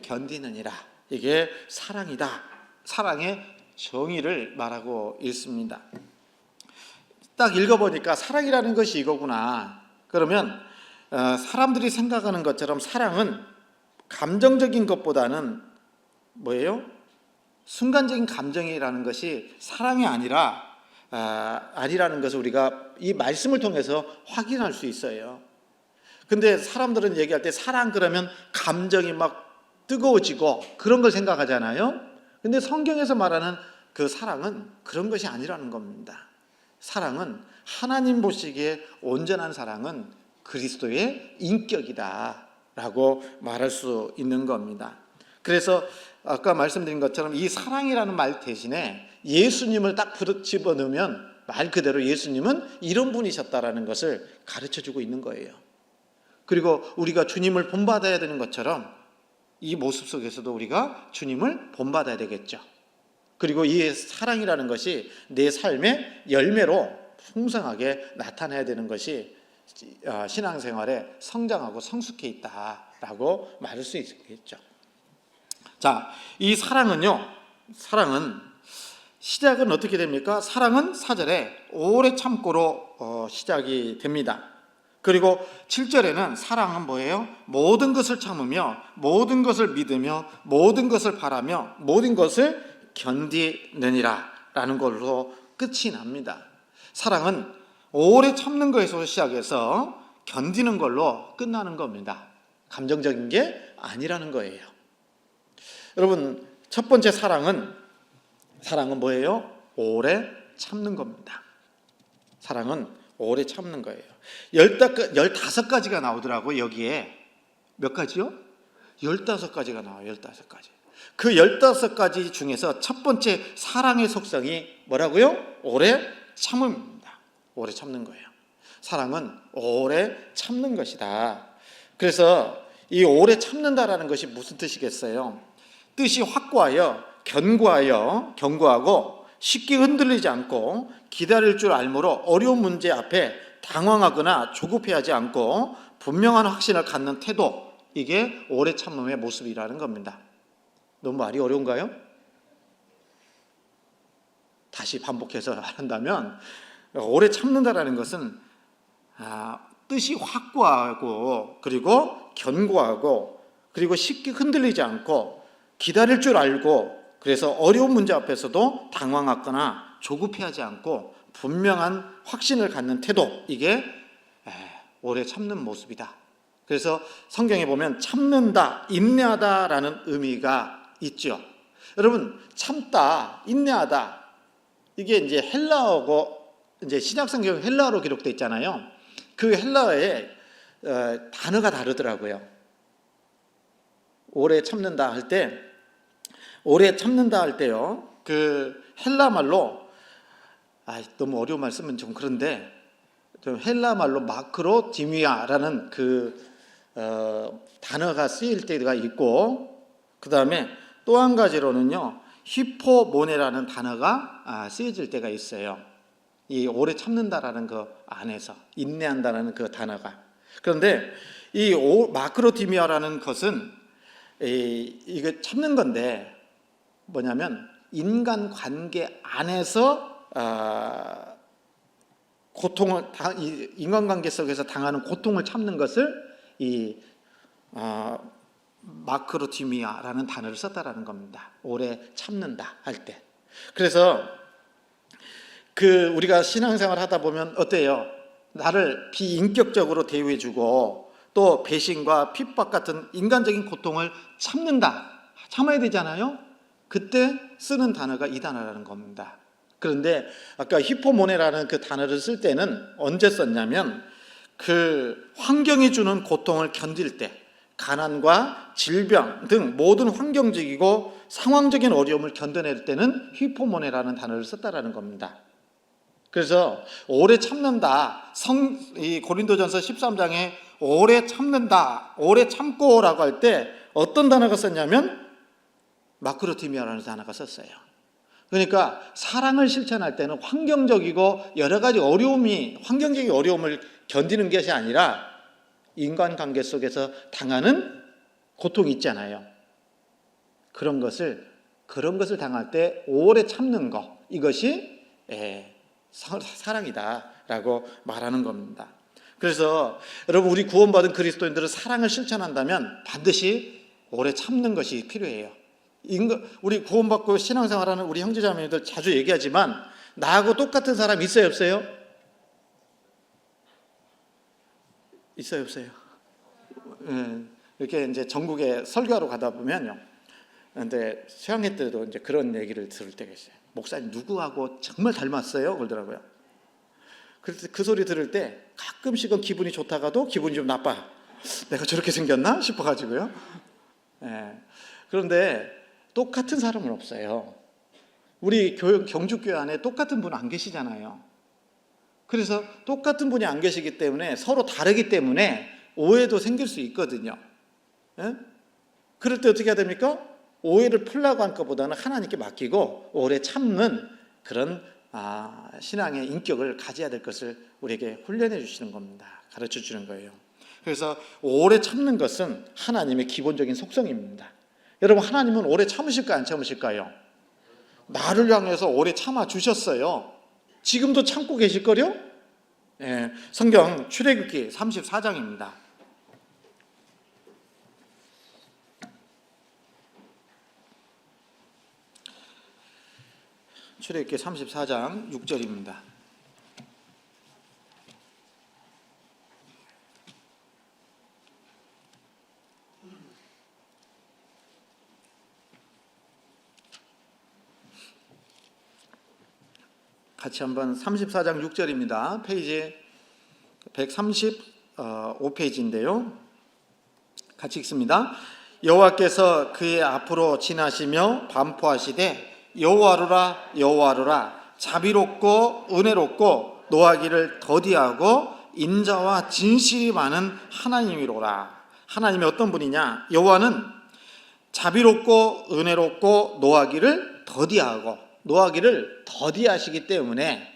견디느니라. 이게 사랑이다. 사랑의 정의를 말하고 있습니다. 딱 읽어보니까 사랑이라는 것이 이거구나. 그러면 사람들이 생각하는 것처럼 사랑은 감정적인 것보다는 뭐예요? 순간적인 감정이라는 것이 사랑이 아니라는 것을 우리가 이 말씀을 통해서 확인할 수 있어요. 근데 사람들은 얘기할 때 사랑 그러면 감정이 막 뜨거워지고 그런 걸 생각하잖아요. 근데 성경에서 말하는 그 사랑은 그런 것이 아니라는 겁니다. 사랑은 하나님 보시기에 온전한 사랑은 그리스도의 인격이다 라고 말할 수 있는 겁니다. 그래서 아까 말씀드린 것처럼 이 사랑이라는 말 대신에 예수님을 딱 집어넣으면 말 그대로 예수님은 이런 분이셨다라는 것을 가르쳐주고 있는 거예요. 그리고 우리가 주님을 본받아야 되는 것처럼 이 모습 속에서도 우리가 주님을 본받아야 되겠죠. 그리고 이 사랑이라는 것이 내 삶의 열매로 풍성하게 나타나야 되는 것이 신앙생활에 성장하고 성숙해 있다라고 말할 수 있겠죠. 자, 이 사랑은 시작은 어떻게 됩니까? 사랑은 4절에 오래 참고로 시작이 됩니다. 그리고 7절에는 사랑은 뭐예요? 모든 것을 참으며 모든 것을 믿으며 모든 것을 바라며 모든 것을 견디느니라 라는 걸로 끝이 납니다. 사랑은 오래 참는 것에서 시작해서 견디는 걸로 끝나는 겁니다. 감정적인 게 아니라는 거예요. 여러분 첫 번째 사랑은 뭐예요? 오래 참는 겁니다. 사랑은 오래 참는 거예요. 15가지가 나오더라고요. 여기에 몇 가지요? 15가지가 나와요. 15가지. 그 15가지 중에서 첫 번째 사랑의 속성이 뭐라고요? 오래 참음입니다. 오래 참는 거예요. 사랑은 오래 참는 것이다. 그래서 이 오래 참는다라는 것이 무슨 뜻이겠어요? 뜻이 확고하여 견고하고 쉽게 흔들리지 않고 기다릴 줄 알므로 어려운 문제 앞에 당황하거나 조급해하지 않고 분명한 확신을 갖는 태도, 이게 오래 참음의 모습이라는 겁니다. 너무 말이 어려운가요? 다시 반복해서 한다면 오래 참는다라는 것은 뜻이 확고하고 그리고 견고하고 그리고 쉽게 흔들리지 않고 기다릴 줄 알고 그래서 어려운 문제 앞에서도 당황하거나 조급해하지 않고 분명한 확신을 갖는 태도, 이게 오래 참는 모습이다. 그래서 성경에 보면 참는다, 인내하다라는 의미가 있죠. 여러분 참다, 인내하다, 이게 이제 헬라어고 이제 신약 성경 헬라어로 기록되어 있잖아요. 그 헬라어에 단어가 다르더라고요. 오래 참는다 할 때요. 그 헬라 말로 너무 어려운 말 쓰면 좀 그런데 헬라 말로 마크로 디미아라는 그 단어가 쓰일 때가 있고, 그 다음에 또 한 가지로는요, 히포모네라는 단어가 쓰여질 때가 있어요. 이 오래 참는다라는 그 안에서 인내한다라는 그 단어가. 그런데 이 마크로디미아라는 것은 이거 참는 건데 뭐냐면 인간 관계 안에서 고통을 인간관계 속에서 당하는 고통을 참는 것을 이 마크로디미아라는 단어를 썼다라는 겁니다. 오래 참는다 할 때. 그래서 우리가 신앙생활 하다 보면 어때요? 나를 비인격적으로 대우해주고 또 배신과 핍박 같은 인간적인 고통을 참아야 되잖아요. 그때 쓰는 단어가 이 단어라는 겁니다. 그런데 아까 히포모네라는 그 단어를 쓸 때는 언제 썼냐면 그 환경이 주는 고통을 견딜 때, 가난과 질병 등 모든 환경적이고 상황적인 어려움을 견뎌낼 때는 히포모네라는 단어를 썼다라는 겁니다. 그래서 오래 참는다, 이 고린도전서 13장에 오래 참는다, 오래 참고라고 할 때 어떤 단어가 썼냐면 마크로디미아라는 단어가 썼어요. 그러니까 사랑을 실천할 때는 환경적이고 여러 가지 환경적인 어려움을 견디는 것이 아니라 인간관계 속에서 당하는 고통이 있잖아요. 그런 것을 당할 때 오래 참는 것, 이것이 사랑이다라고 말하는 겁니다. 그래서 여러분, 우리 구원받은 그리스도인들은 사랑을 실천한다면 반드시 오래 참는 것이 필요해요. 우리 구원받고 신앙생활하는 우리 형제자매들 자주 얘기하지만 나하고 똑같은 사람 있어요, 없어요? 있어요, 없어요? 이렇게 이제 전국에 설교하러 가다 보면요. 근데 수양회 때도 이제 그런 얘기를 들을 때가 있어요. 목사님 누구하고 정말 닮았어요? 그러더라고요. 그래서 그 소리 들을 때 가끔씩은 기분이 좋다가도 기분이 좀 나빠. 내가 저렇게 생겼나 싶어가지고요. 그런데 똑같은 사람은 없어요. 우리 경주교회 안에 똑같은 분 안 계시잖아요. 그래서 똑같은 분이 안 계시기 때문에 서로 다르기 때문에 오해도 생길 수 있거든요. 그럴 때 어떻게 해야 됩니까? 오해를 풀려고 할 것보다는 하나님께 맡기고 오래 참는 그런 신앙의 인격을 가져야 될 것을 우리에게 훈련해 주시는 겁니다. 가르쳐 주는 거예요. 그래서 오래 참는 것은 하나님의 기본적인 속성입니다. 여러분, 하나님은 오래 참으실까요, 안 참으실까요? 나를 향해서 오래 참아 주셨어요. 지금도 참고 계실 거요? 성경 출애굽기 34장입니다. 출애굽기 34장 6절입니다. 같이 한번 34장 6절입니다. 페이지 135페이지인데요. 같이 읽습니다. 여호와께서 그의 앞으로 지나시며 반포하시되 여호와로라 여호와로라 자비롭고 은혜롭고 노하기를 더디하고 인자와 진실이 많은 하나님이로라. 하나님이 어떤 분이냐? 여호와는 자비롭고 은혜롭고 노하기를 더디하시기 때문에,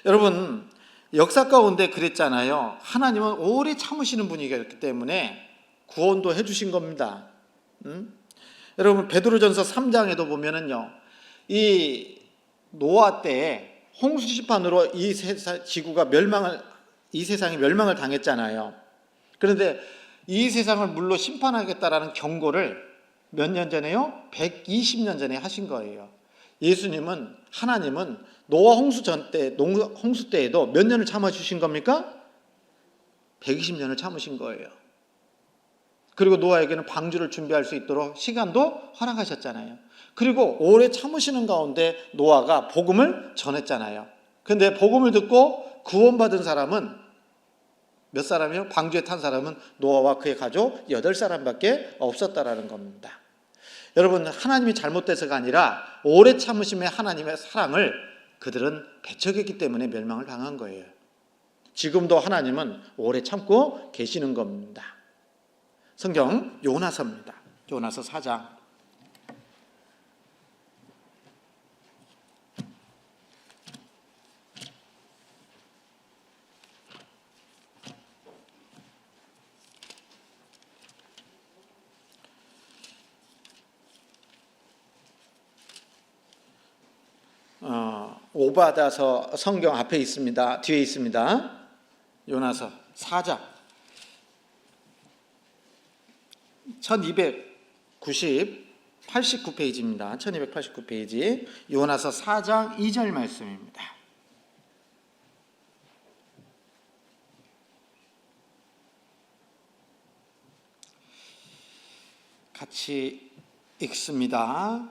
여러분, 역사 가운데 그랬잖아요. 하나님은 오래 참으시는 분이기 때문에 구원도 해주신 겁니다. 여러분, 베드로전서 3장에도 보면은요, 이 노아 때에 홍수 심판으로 이 세상이 멸망을 당했잖아요. 그런데 이 세상을 물로 심판하겠다라는 경고를 몇 년 전에요? 120년 전에 하신 거예요. 하나님은 노아 홍수 때에도 몇 년을 참아주신 겁니까? 120년을 참으신 거예요. 그리고 노아에게는 방주를 준비할 수 있도록 시간도 허락하셨잖아요. 그리고 오래 참으시는 가운데 노아가 복음을 전했잖아요. 그런데 복음을 듣고 구원받은 사람은 몇 사람이요? 방주에 탄 사람은 노아와 그의 가족 8사람밖에 없었다라는 겁니다. 여러분, 하나님이 잘못돼서가 아니라 오래 참으심의 하나님의 사랑을 그들은 배척했기 때문에 멸망을 당한 거예요. 지금도 하나님은 오래 참고 계시는 겁니다. 성경 요나서입니다. 요나서 4장. 오바다서 성경 앞에 있습니다. 뒤에 있습니다. 요나서 4장 1289페이지입니다. 1289페이지 요나서 4장 2절 말씀입니다. 같이 읽습니다.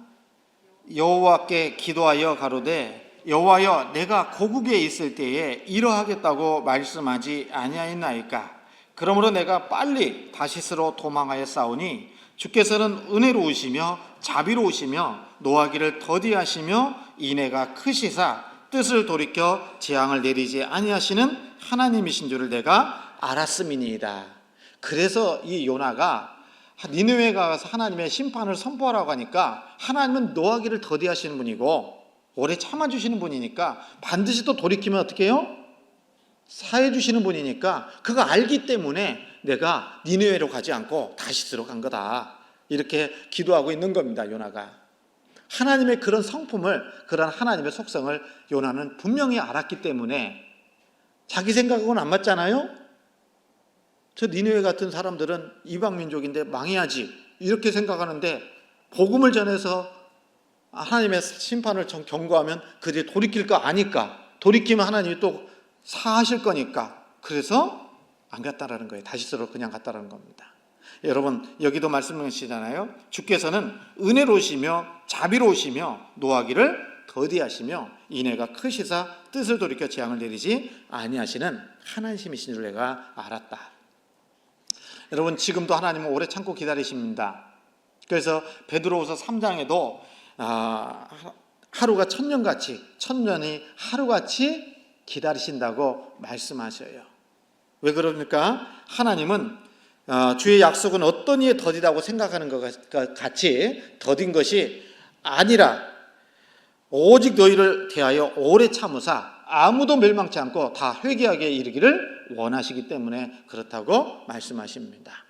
여호와께 기도하여 가로되 여호와여 내가 고국에 있을 때에 이러하겠다고 말씀하지 아니하였나이까. 그러므로 내가 빨리 다시스로 도망하여 싸우니 주께서는 은혜로우시며 자비로우시며 노하기를 더디하시며 인애가 크시사 뜻을 돌이켜 재앙을 내리지 아니하시는 하나님이신 줄을 내가 알았음이니이다. 그래서 이 요나가 니느웨에 가서 하나님의 심판을 선포하라고 하니까 하나님은 노하기를 더디하시는 분이고 오래 참아주시는 분이니까 반드시 또 돌이키면 어떻게 해요? 사해주시는 분이니까 그거 알기 때문에 내가 니느웨로 가지 않고 다시스로 간 거다. 이렇게 기도하고 있는 겁니다. 요나가. 하나님의 그런 성품을, 그런 하나님의 속성을 요나는 분명히 알았기 때문에 자기 생각하고는 안 맞잖아요. 저 니느웨 같은 사람들은 이방민족인데 망해야지 이렇게 생각하는데 복음을 전해서 하나님의 심판을 경고하면 그들이 돌이킬 거 아니까, 돌이키면 하나님이 또 사하실 거니까 그래서 안 갔다라는 거예요. 다시스로 그냥 갔다라는 겁니다. 여러분 여기도 말씀하시잖아요. 주께서는 은혜로우시며 자비로우시며 노하기를 더디하시며 인애가 크시사 뜻을 돌이켜 재앙을 내리지 아니하시는 하나님이신 줄 내가 알았다. 여러분 지금도 하나님은 오래 참고 기다리십니다. 그래서 베드로후서 3장에도 하루가 천년같이, 천년이 하루같이 기다리신다고 말씀하셔요. 왜 그럽니까? 하나님은 주의 약속은 어떤 이에 더디다고 생각하는 것 같이 더딘 것이 아니라 오직 너희를 대하여 오래 참으사 아무도 멸망치 않고 다 회개하게 이르기를 원하시기 때문에 그렇다고 말씀하십니다.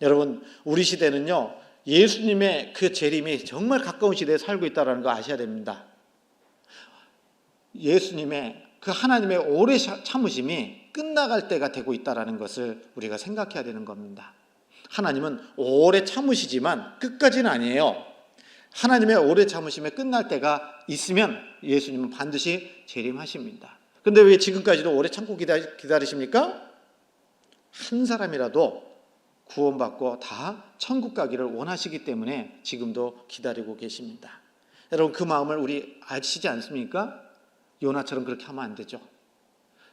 여러분 우리 시대는요 예수님의 그 재림이 정말 가까운 시대에 살고 있다는 거 아셔야 됩니다. 예수님의 그 하나님의 오래 참으심이 끝나갈 때가 되고 있다는 것을 우리가 생각해야 되는 겁니다. 하나님은 오래 참으시지만 끝까지는 아니에요. 하나님의 오래 참으심에 끝날 때가 있으면 예수님은 반드시 재림하십니다. 그런데 왜 지금까지도 오래 참고 기다리십니까? 한 사람이라도 구원받고 다 천국 가기를 원하시기 때문에 지금도 기다리고 계십니다. 여러분 그 마음을 우리 아시지 않습니까? 요나처럼 그렇게 하면 안 되죠.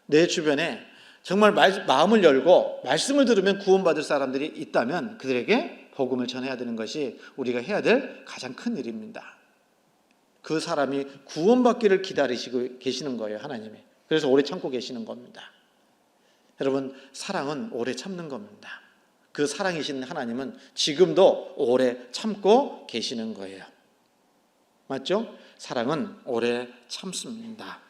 내 주변에 정말 마음을 열고 말씀을 들으면 구원받을 사람들이 있다면 그들에게 복음을 전해야 되는 것이 우리가 해야 될 가장 큰 일입니다. 그 사람이 구원받기를 기다리시고 계시는 거예요. 하나님이. 그래서 오래 참고 계시는 겁니다. 여러분 사랑은 오래 참는 겁니다. 그 사랑이신 하나님은 지금도 오래 참고 계시는 거예요. 맞죠? 사랑은 오래 참습니다.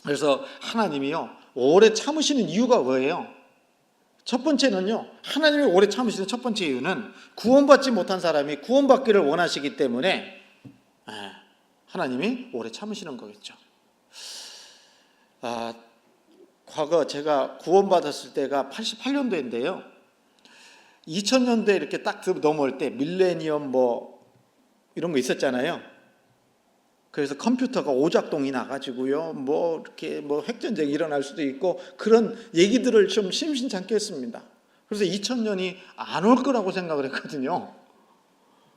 그래서 하나님이요 오래 참으시는 이유가 뭐예요? 첫 번째는요 하나님이 오래 참으시는 첫 번째 이유는 구원받지 못한 사람이 구원받기를 원하시기 때문에 하나님이 오래 참으시는 거겠죠. 과거 제가 구원받았을 때가 88년도인데요 2000년대 이렇게 딱 넘어올 때 밀레니엄 뭐 이런 거 있었잖아요. 그래서 컴퓨터가 오작동이 나가지고요, 뭐 이렇게 뭐 핵전쟁이 일어날 수도 있고 그런 얘기들을 좀 심심찮게 했습니다. 그래서 2000년이 안 올 거라고 생각을 했거든요.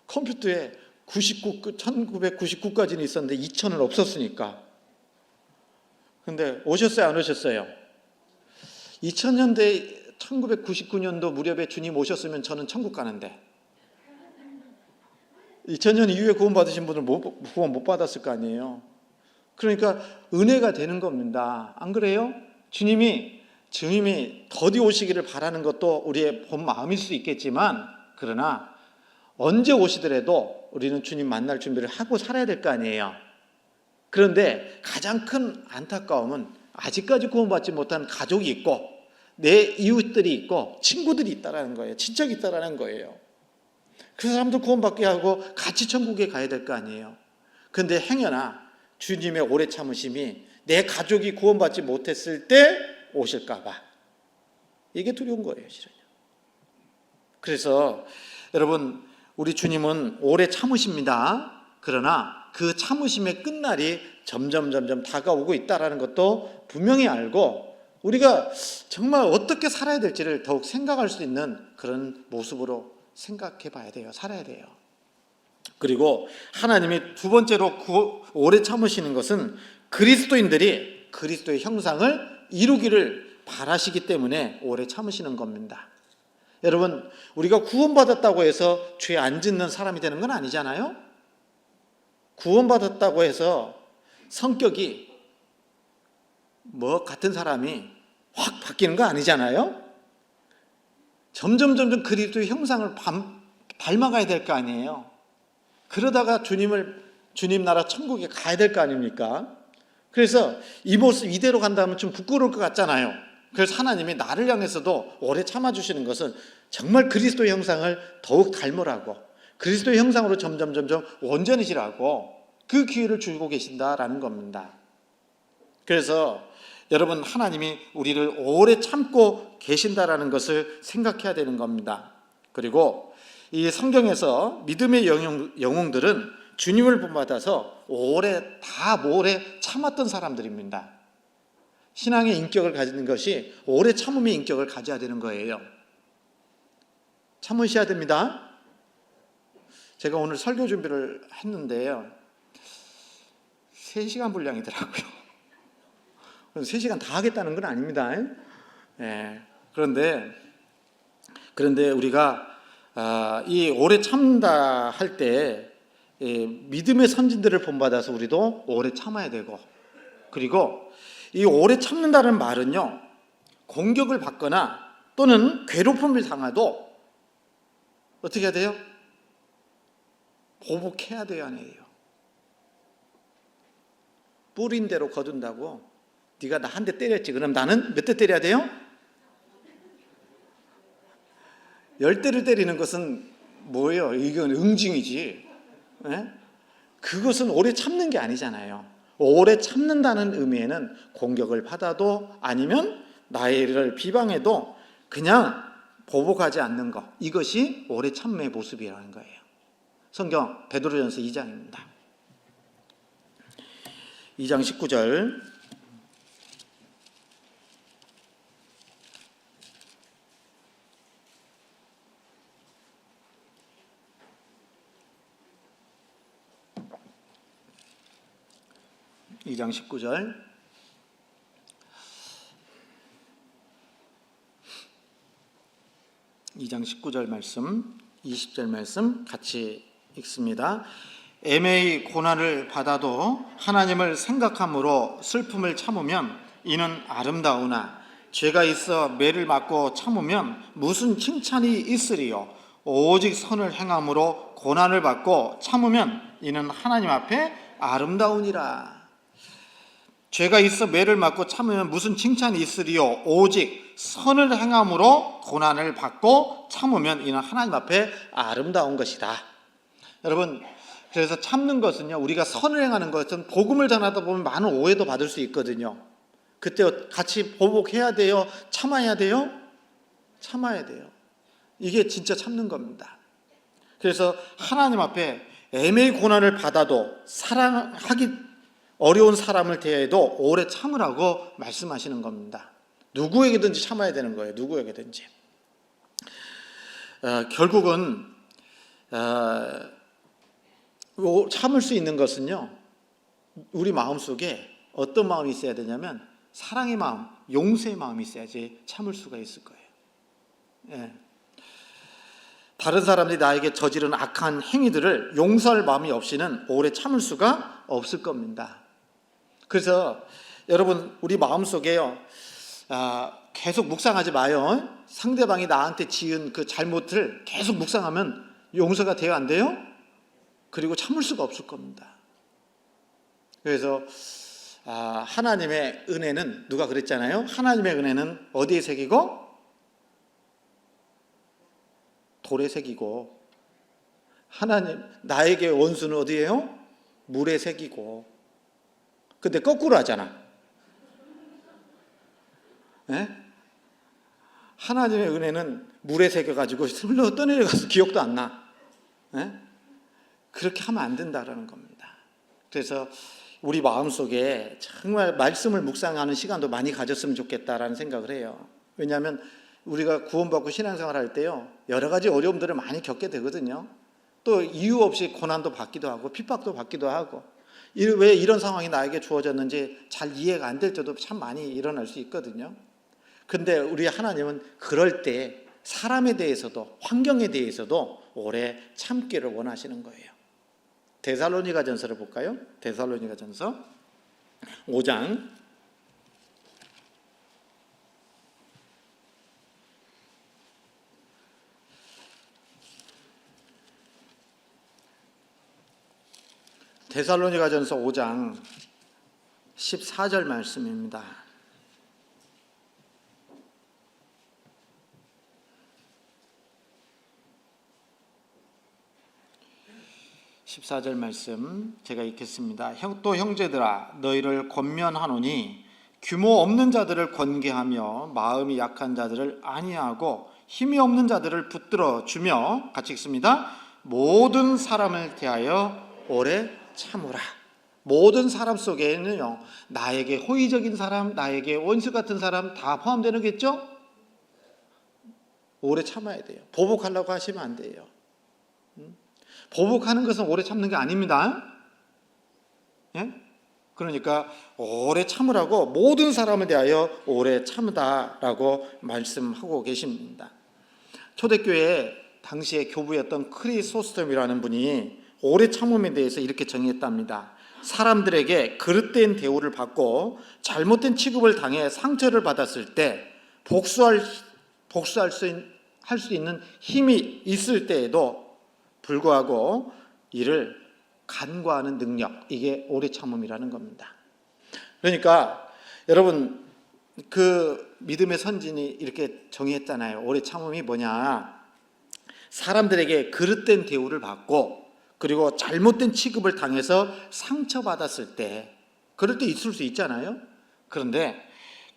컴퓨터에 1999까지는 있었는데 2000은 없었으니까. 근데 오셨어요, 안 오셨어요? 2000년대 1999년도 무렵에 주님 오셨으면 저는 천국 가는데 2000년 이후에 구원 받으신 분들 구원 못 받았을 거 아니에요. 그러니까 은혜가 되는 겁니다. 안 그래요? 주님이 주님이 더디 오시기를 바라는 것도 우리의 본 마음일 수 있겠지만, 그러나 언제 오시더라도 우리는 주님 만날 준비를 하고 살아야 될 거 아니에요. 그런데 가장 큰 안타까움은 아직까지 구원받지 못한 가족이 있고 내 이웃들이 있고 친구들이 있다라는 거예요. 친척이 있다라는 거예요. 그 사람들 구원받게 하고 같이 천국에 가야 될 거 아니에요. 그런데 행여나 주님의 오래 참으심이 내 가족이 구원받지 못했을 때 오실까 봐, 이게 두려운 거예요, 실은요. 그래서 여러분, 우리 주님은 오래 참으십니다. 그러나 그 참으심의 끝날이 점점 다가오고 있다는 것도 분명히 알고, 우리가 정말 어떻게 살아야 될지를 더욱 생각할 수 있는 그런 모습으로 생각해 봐야 돼요. 살아야 돼요. 그리고 하나님이 두 번째로 오래 참으시는 것은 그리스도인들이 그리스도의 형상을 이루기를 바라시기 때문에 오래 참으시는 겁니다. 여러분, 우리가 구원받았다고 해서 죄 안 짓는 사람이 되는 건 아니잖아요. 구원받았다고 해서 성격이 같은 사람이 확 바뀌는 거 아니잖아요. 점점 그리스도의 형상을 닮아가야 될 거 아니에요. 그러다가 주님 나라 천국에 가야 될 거 아닙니까? 그래서 이 모습 이대로 간다면 좀 부끄러울 것 같잖아요. 그래서 하나님이 나를 향해서도 오래 참아주시는 것은 정말 그리스도의 형상을 더욱 닮으라고, 그리스도의 형상으로 점점 온전해지라고 그 기회를 주고 계신다라는 겁니다. 그래서 여러분, 하나님이 우리를 오래 참고 계신다라는 것을 생각해야 되는 겁니다. 그리고 이 성경에서 믿음의 영웅들은 주님을 본받아서 오래 참았던 사람들입니다. 신앙의 인격을 가지는 것이 오래 참음의 인격을 가져야 되는 거예요. 참으셔야 됩니다. 제가 오늘 설교 준비를 했는데요, 3시간 분량이더라고요. 3시간 다 하겠다는 건 아닙니다. 그런데 우리가 이 오래 참다 할 때 믿음의 선진들을 본받아서 우리도 오래 참아야 되고, 그리고 이 오래 참는다는 말은요, 공격을 받거나 또는 괴롭힘을 당해도 어떻게 해야 돼요? 보복해야 돼요, 아니에요? 뿌린 대로 거둔다고. 네가 나 한 대 때렸지, 그럼 나는 몇 대 때려야 돼요? 10대를 때리는 것은 뭐예요? 이건 응징이지. 그것은 오래 참는 게 아니잖아요. 오래 참는다는 의미에는 공격을 받아도 아니면 나를 비방해도 그냥 보복하지 않는 것, 이것이 오래 참음의 모습이라는 거예요. 성경 베드로전서 2장입니다. 2장 19절, (2장 19절) (2장 19절) 말씀, 20절 말씀 같이 읽습니다. 애매히 고난을 받아도 하나님을 생각함으로 슬픔을 참으면 이는 아름다우나 죄가 있어 매를 맞고 참으면 무슨 칭찬이 있으리요. 오직 선을 행함으로 고난을 받고 참으면 이는 하나님 앞에 아름다우니라. 죄가 있어 매를 맞고 참으면 무슨 칭찬이 있으리요. 오직 선을 행함으로 고난을 받고 참으면 이는 하나님 앞에 아름다운 것이다. 여러분, 그래서 참는 것은요, 우리가 선을 행하는 것은 복음을 전하다 보면 많은 오해도 받을 수 있거든요. 그때 같이 보복해야 돼요? 참아야 돼요? 참아야 돼요. 이게 진짜 참는 겁니다. 그래서 하나님 앞에 애매히 고난을 받아도 사랑하기 어려운 사람을 대해도 오래 참으라고 말씀하시는 겁니다. 누구에게든지 참아야 되는 거예요. 누구에게든지. 결국은 참을 수 있는 것은요, 우리 마음속에 어떤 마음이 있어야 되냐면 사랑의 마음, 용서의 마음이 있어야지 참을 수가 있을 거예요. 다른 사람들이 나에게 저지른 악한 행위들을 용서할 마음이 없이는 오래 참을 수가 없을 겁니다. 그래서 여러분, 우리 마음속에요, 계속 묵상하지 마요. 상대방이 나한테 지은 그 잘못을 계속 묵상하면 용서가 돼요, 안 돼요? 그리고 참을 수가 없을 겁니다. 그래서 하나님의 은혜는, 누가 그랬잖아요? 하나님의 은혜는 어디에 새기고? 돌에 새기고, 나에게 원수는 어디예요? 물에 새기고. 근데 거꾸로 하잖아. 네? 하나님의 은혜는 물에 새겨가지고 흘러 떠내려가서 기억도 안 나. 네? 그렇게 하면 안 된다라는 겁니다. 그래서 우리 마음속에 정말 말씀을 묵상하는 시간도 많이 가졌으면 좋겠다라는 생각을 해요. 왜냐하면 우리가 구원받고 신앙생활 할 때요, 여러 가지 어려움들을 많이 겪게 되거든요. 또 이유 없이 고난도 받기도 하고 핍박도 받기도 하고, 왜 이런 상황이 나에게 주어졌는지 잘 이해가 안 될 때도 참 많이 일어날 수 있거든요. 근데 우리 하나님은 그럴 때 사람에 대해서도 환경에 대해서도 오래 참기를 원하시는 거예요. 데살로니가전서를 볼까요? 데살로니가전서 5장 14절 말씀입니다. 말씀 제가 읽겠습니다. 또 형제들아, 너희를 권면하노니 규모 없는 자들을 권계하며 마음이 약한 자들을 안위하고 힘이 없는 자들을 붙들어 주며, 같이 읽습니다. 모든 사람을 대하여 오래 참으라. 모든 사람 속에는요, 나에게 호의적인 사람, 나에게 원수 같은 사람 다 포함되는겠죠? 오래 참아야 돼요. 보복하려고 하시면 안 돼요. 보복하는 것은 오래 참는 게 아닙니다. 예? 그러니까 오래 참으라고, 모든 사람에 대하여 오래 참으다라고 말씀하고 계십니다. 초대교회 당시에 교부였던 크리소스톰이라는 분이 오래 참음에 대해서 이렇게 정의했답니다. 사람들에게 그릇된 대우를 받고 잘못된 취급을 당해 상처를 받았을 때 복수할 수 있는 힘이 있을 때에도 불구하고 이를 간과하는 능력, 이게 오래 참음이라는 겁니다. 그러니까 여러분, 그 믿음의 선진이 이렇게 정의했잖아요. 오래 참음이 뭐냐? 사람들에게 그릇된 대우를 받고 그리고 잘못된 취급을 당해서 상처받았을 때, 그럴 때 있을 수 있잖아요. 그런데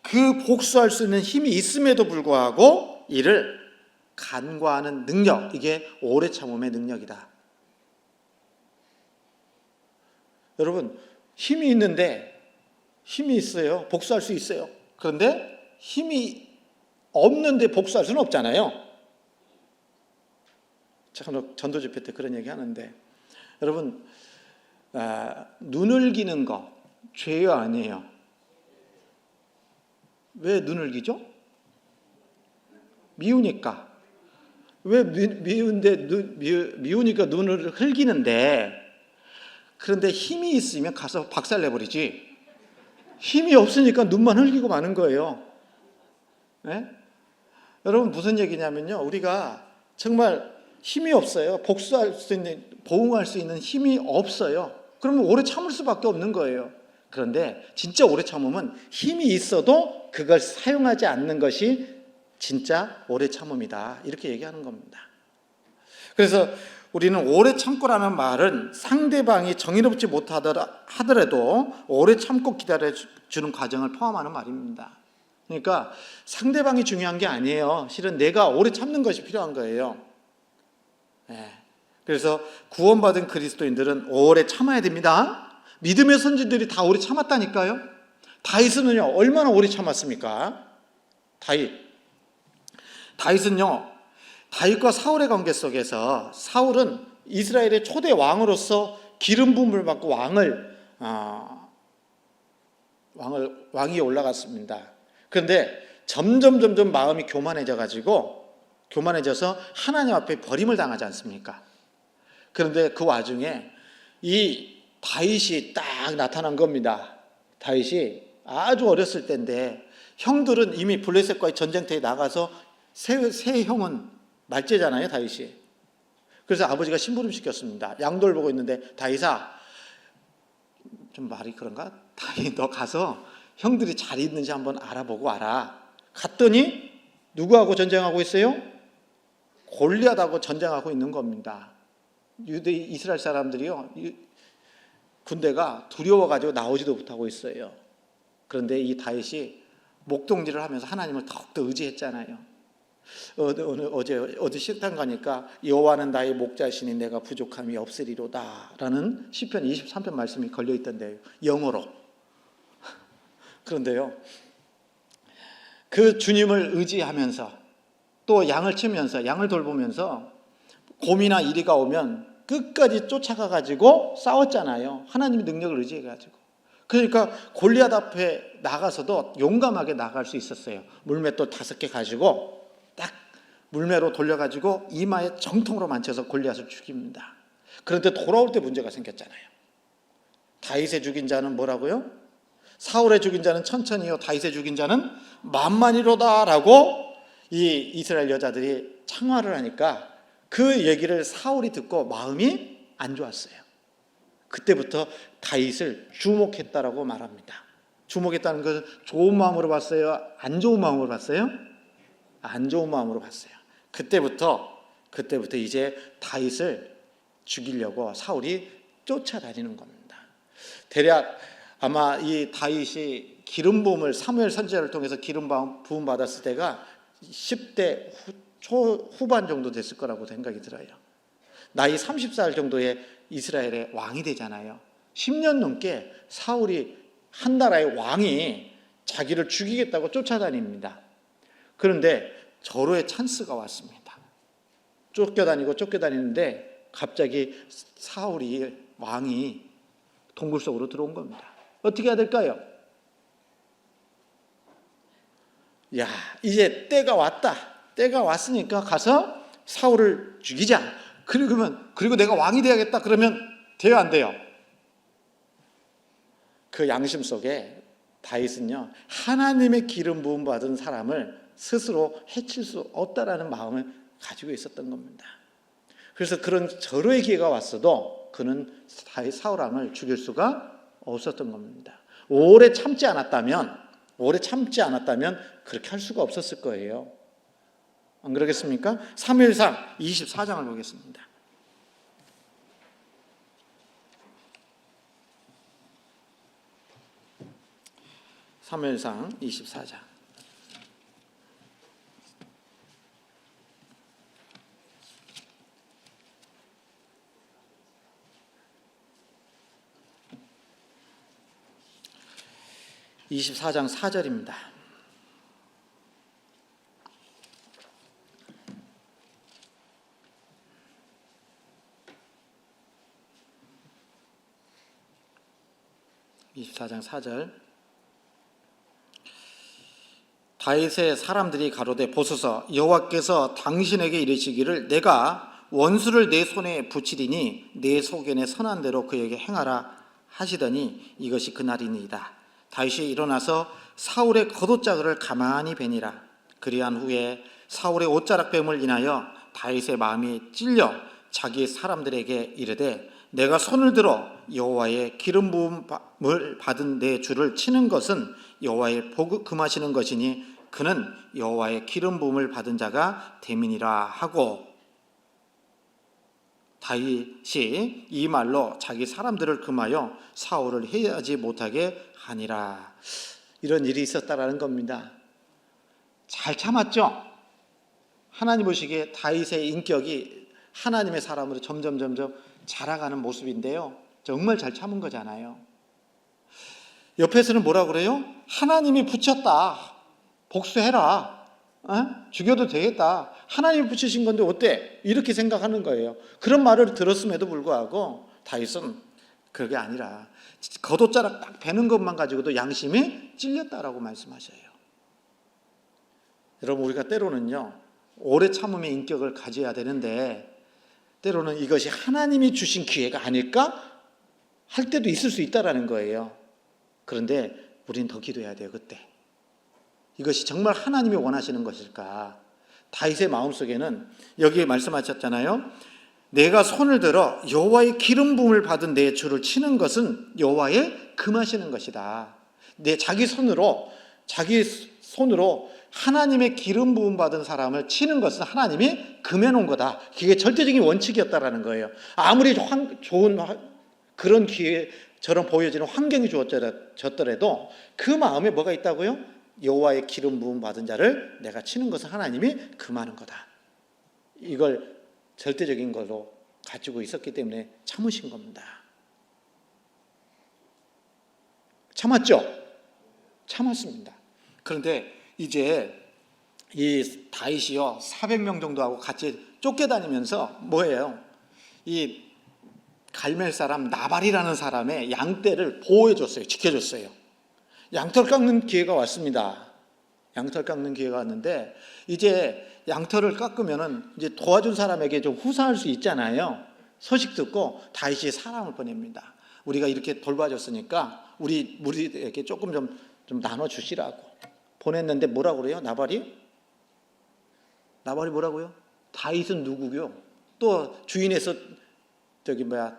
그 복수할 수 있는 힘이 있음에도 불구하고 이를 간과하는 능력, 이게 오래 참음의 능력이다. 여러분, 힘이 있어요. 복수할 수 있어요. 그런데 힘이 없는데 복수할 수는 없잖아요. 제가 전도 집회 때 그런 얘기 하는데, 여러분, 눈을 기는 거 죄요, 아니에요? 왜 눈을 기죠? 미우니까. 왜 미우니까 눈을 흘기는데, 그런데 힘이 있으면 가서 박살내버리지, 힘이 없으니까 눈만 흘기고 마는 거예요. 네? 여러분, 무슨 얘기냐면요, 우리가 정말 힘이 없어요. 복수할 수 있는, 보응할 수 있는 힘이 없어요. 그러면 오래 참을 수밖에 없는 거예요. 그런데 진짜 오래 참으면 힘이 있어도 그걸 사용하지 않는 것이 진짜 오래 참음이다, 이렇게 얘기하는 겁니다. 그래서 우리는 오래 참고라는 말은 상대방이 정의롭지 못하더라도 오래 참고 기다려주는 과정을 포함하는 말입니다. 그러니까 상대방이 중요한 게 아니에요. 실은 내가 오래 참는 것이 필요한 거예요. 그래서 구원받은 그리스도인들은 오래 참아야 됩니다. 믿음의 선지들이 다 오래 참았다니까요. 다윗은요, 얼마나 오래 참았습니까? 다윗은요, 다윗과 사울의 관계 속에서 사울은 이스라엘의 초대 왕으로서 기름 부음을 받고 왕위에 올라갔습니다. 그런데 점점 마음이 교만해져서 하나님 앞에 버림을 당하지 않습니까? 그런데 그 와중에 이 다윗이 딱 나타난 겁니다. 다윗이 아주 어렸을 때인데 형들은 이미 블레셋과의 전쟁터에 나가서 세 형은 말제잖아요, 다윗이. 그래서 아버지가 심부름 시켰습니다. 양돌 보고 있는데, 다윗아, 좀 말이 그런가? 다윗, 너 가서 형들이 잘 있는지 한번 알아보고 와라. 갔더니 누구하고 전쟁하고 있어요? 골리앗하고 전쟁하고 있는 겁니다. 이스라엘 사람들이요, 군대가 두려워가지고 나오지도 못하고 있어요. 그런데 이 다윗이 목동질을 하면서 하나님을 더욱더 의지했잖아요. 어디 식당 가니까 여호와는 나의 목자시니 내가 부족함이 없으리로다 라는 시편 23편 말씀이 걸려있던데요, 영어로. 그런데요, 그 주님을 의지하면서 또 양을 치면서 양을 돌보면서 곰이나 이리가 오면 끝까지 쫓아가가지고 싸웠잖아요. 하나님의 능력을 의지해가지고. 그러니까 골리앗 앞에 나가서도 용감하게 나갈 수 있었어요. 물맷돌 5개 가지고 딱 물매로 돌려가지고 이마에 정통으로 만쳐서 골리앗을 죽입니다. 그런데 돌아올 때 문제가 생겼잖아요. 다윗의 죽인 자는 뭐라고요? 사울의 죽인 자는 천천히요, 다윗의 죽인 자는 만만이로다 라고 이 이스라엘 여자들이 창화를 하니까 그 얘기를 사울이 듣고 마음이 안 좋았어요. 그때부터 다윗을 주목했다라고 말합니다. 주목했다는 것은 좋은 마음으로 봤어요? 안 좋은 마음으로 봤어요? 안 좋은 마음으로 봤어요. 그때부터 이제 다윗을 죽이려고 사울이 쫓아다니는 겁니다. 대략 아마 이 다윗이 기름 부음을 사무엘 선지자를 통해서 기름 부음 받았을 때가 10대 후반 정도 됐을 거라고 생각이 들어요. 나이 30살 정도의 이스라엘의 왕이 되잖아요. 10년 넘게 사울이 한 나라의 왕이 자기를 죽이겠다고 쫓아다닙니다. 그런데 절호의 찬스가 왔습니다. 쫓겨다니는데 갑자기 사울이 왕이 동굴 속으로 들어온 겁니다. 어떻게 해야 될까요? 야, 이제 때가 왔다. 때가 왔으니까 가서 사울을 죽이자. 그리고 내가 왕이 돼야겠다. 그러면 돼요, 안 돼요? 그 양심 속에 다윗은요, 하나님의 기름 부음 받은 사람을 스스로 해칠 수 없다라는 마음을 가지고 있었던 겁니다. 그래서 그런 절호의 기회가 왔어도 그는 다윗 사울 왕을 죽일 수가 없었던 겁니다. 오래 참지 않았다면 그렇게 할 수가 없었을 거예요. 안 그러겠습니까? 사무엘상 24장을 보겠습니다. 사무엘상 24장. (24장) 4절입니다. (24장) 4절. 다윗의 사람들이 가로되 보소서, 여호와께서 당신에게 이르시기를 내가 원수를 내 손에 붙이리니 내 소견에 선한 대로 그에게 행하라 하시더니 이것이 그날이니이다. 다윗이 일어나서 사울의 겉옷자락을 가만히 베니라. 그리한 후에 사울의 옷자락 뱀을 인하여 다윗의 마음이 찔려 자기 사람들에게 이르되 내가 손을 들어 여호와의 기름 부음을 받은 내 주를 치는 것은 여호와의 복을 금하시는 것이니 그는 여호와의 기름 부음을 받은 자가 됨이니라 하고, 다윗이 이 말로 자기 사람들을 금하여 사울을 해하지 못하게 하니라. 이런 일이 있었다라는 겁니다. 잘 참았죠? 하나님 보시기에 다윗의 인격이 하나님의 사람으로 점점 자라가는 모습인데요, 정말 잘 참은 거잖아요. 옆에서는 뭐라 그래요? 하나님이 붙였다, 복수해라, 죽여도 되겠다, 하나님이 붙이신 건데 어때? 이렇게 생각하는 거예요. 그런 말을 들었음에도 불구하고 다윗은 그게 아니라 겉옷자락 딱 베는 것만 가지고도 양심이 찔렸다라고 말씀하셔요. 여러분, 우리가 때로는요, 오래 참음의 인격을 가져야 되는데 때로는 이것이 하나님이 주신 기회가 아닐까 할 때도 있을 수 있다라는 거예요. 그런데 우리는 더 기도해야 돼요. 그때 이것이 정말 하나님이 원하시는 것일까? 다윗의 마음속에는 여기에 말씀하셨잖아요. 내가 손을 들어 여호와의 기름 부음을 받은 내 주를 치는 것은 여호와의 금하시는 것이다. 자기 손으로 하나님의 기름 부음 받은 사람을 치는 것은 하나님이 금해 놓은 거다. 그게 절대적인 원칙이었다라는 거예요. 아무리 좋은 그런 기회처럼 보여지는 환경이 주어졌더라도 그 마음에 뭐가 있다고요? 여호와의 기름 부음 받은 자를 내가 치는 것은 하나님이 금하는 거다. 이걸 절대적인 걸로 가지고 있었기 때문에 참으신 겁니다. 참았죠? 참았습니다. 그런데 이제 이 다윗이요 400명 정도하고 같이 쫓겨다니면서 뭐예요? 이 갈멜 사람 나발이라는 사람의 양떼를 보호해줬어요. 지켜줬어요. 양털 깎는 기회가 왔습니다. 양털 깎는 기회가 왔는데 이제 양털을 깎으면은 이제 도와준 사람에게 좀 후사할 수 있잖아요. 소식 듣고 다윗이 사람을 보냅니다. 우리가 이렇게 돌봐줬으니까 우리에게 조금 좀 나눠주시라고 보냈는데 뭐라고 그래요? 나발이 뭐라고요? 다윗은 누구요? 또 주인에서